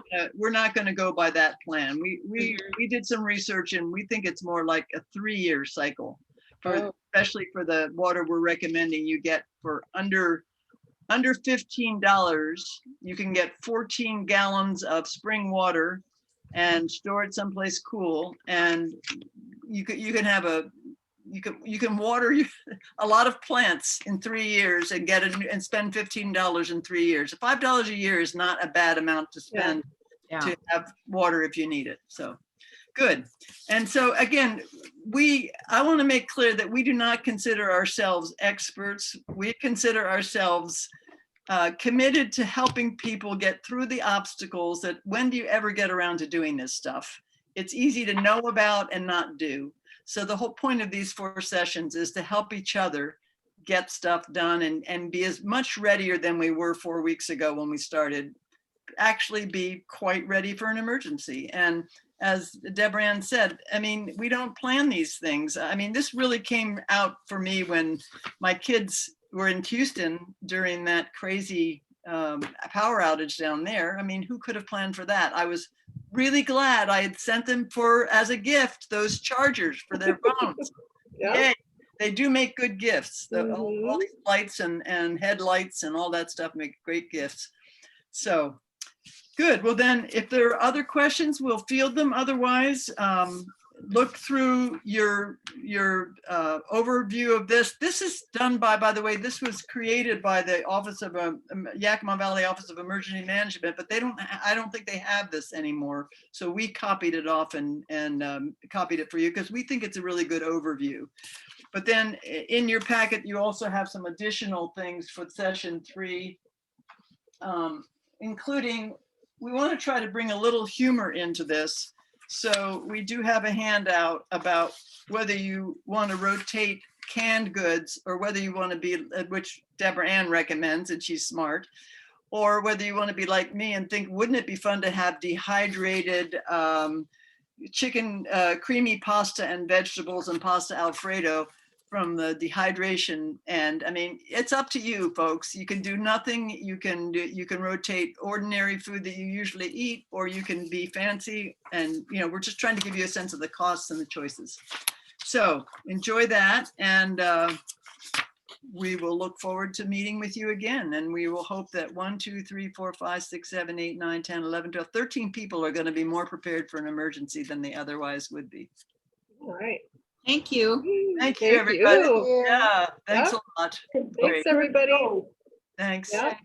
going to go by that plan. We did some research, and we think it's more like a 3-year cycle, especially for the water we're recommending you get for under $15. You can get 14 gallons of spring water and store it someplace cool, and you can water a lot of plants in 3 years and and spend $15 in 3 years. $5 a year is not a bad amount to spend to have water if you need it. So good. And so again, I want to make clear that we do not consider ourselves experts. We consider ourselves committed to helping people get through the obstacles that when do you ever get around to doing this stuff? It's easy to know about and not do. So the whole point of these 4 sessions is to help each other get stuff done and be as much readier than we were 4 weeks ago when we started, actually be quite ready for an emergency. And as Deborah Ann said, I mean, we don't plan these things. I mean, this really came out for me when my kids were in Houston during that crazy power outage down there. I mean, who could have planned for that? I was really glad I had sent them as a gift, those chargers for their phones. Yeah. Yay. They do make good gifts. All Mhm. these lights and headlights and all that stuff make great gifts. So good. Well, then if there are other questions, we'll field them. Otherwise, look through your overview of this. This is done by the way, this was created by the Office of Yakima Valley Office of Emergency Management, but I don't think they have this anymore. So we copied it off and copied it for you because we think it's a really good overview. But then in your packet, you also have some additional things for session 3, including, we want to try to bring a little humor into this. So we do have a handout about whether you want to rotate canned goods or whether you want to be, which Deborah Ann recommends, and she's smart, or whether you want to be like me and think, wouldn't it be fun to have dehydrated chicken, creamy pasta and vegetables and pasta Alfredo from the dehydration. And I mean, it's up to you folks. You can do nothing. You can rotate ordinary food that you usually eat, or you can be fancy. And, you know, we're just trying to give you a sense of the costs and the choices. So enjoy that. And we will look forward to meeting with you again. And we will hope that 1, 2, 3, 4, 5, 6, 7, 8, 9, 10, 11, 12, 13 people are going to be more prepared for an emergency than they otherwise would be. All right. Thank you. Thank you, everybody. you. Yeah, thanks Yeah. a lot. Thanks, Great. everybody. Thanks. Yeah.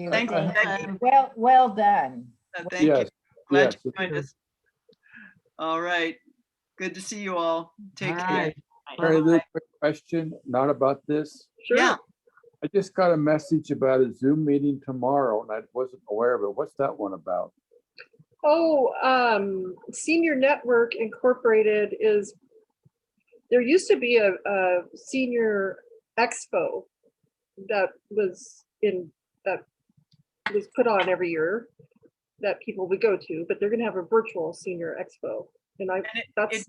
Thank you, Becky. Well done. Thank you. Yes, Glad yes. you joined us. All right. Good to see you all. Take care. Mary Lou, quick question, not about this. Sure. Yeah. I just got a message about a Zoom meeting tomorrow and I wasn't aware of it. What's that one about? Oh, Senior Network Incorporated there used to be a senior expo that was put on every year that people would go to, but they're gonna have a virtual senior expo. And It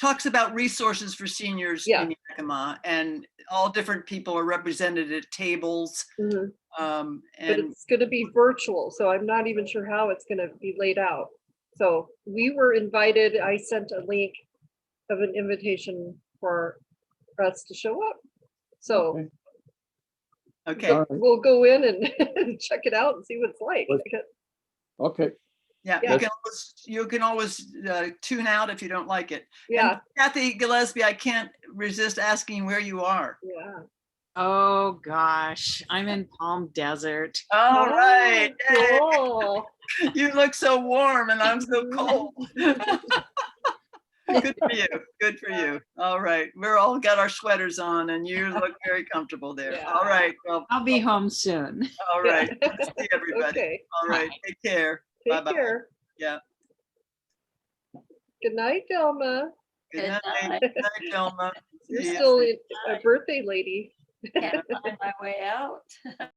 talks about resources for seniors in Yakima, and all different people are represented at tables. Mhm. And But it's gonna be virtual, so I'm not even sure how it's gonna be laid out. So we were invited, I sent a link of an invitation for us to show up. So okay. All right. we'll go in and check it out and see what it's like. Okay. Yeah, Yeah. you can always tune out if you don't like it. Yeah. And Kathy Gillespie, I can't resist asking where you are. Yeah. Oh gosh, I'm in Palm Desert. All right. Yay. Cool. You look so warm and I'm so cold. Good for you. Good for you. All right. We're all got our sweaters on and you look very comfortable there. Yeah. All right. Well, I'll be home soon. all right. Good to see everybody. Okay. All right. Take care. Take Bye-bye. care. Yeah. Good night, Delma. Good Good night. night. Good night, Delma. You're See ya. still a birthday lady. Can't find my way out.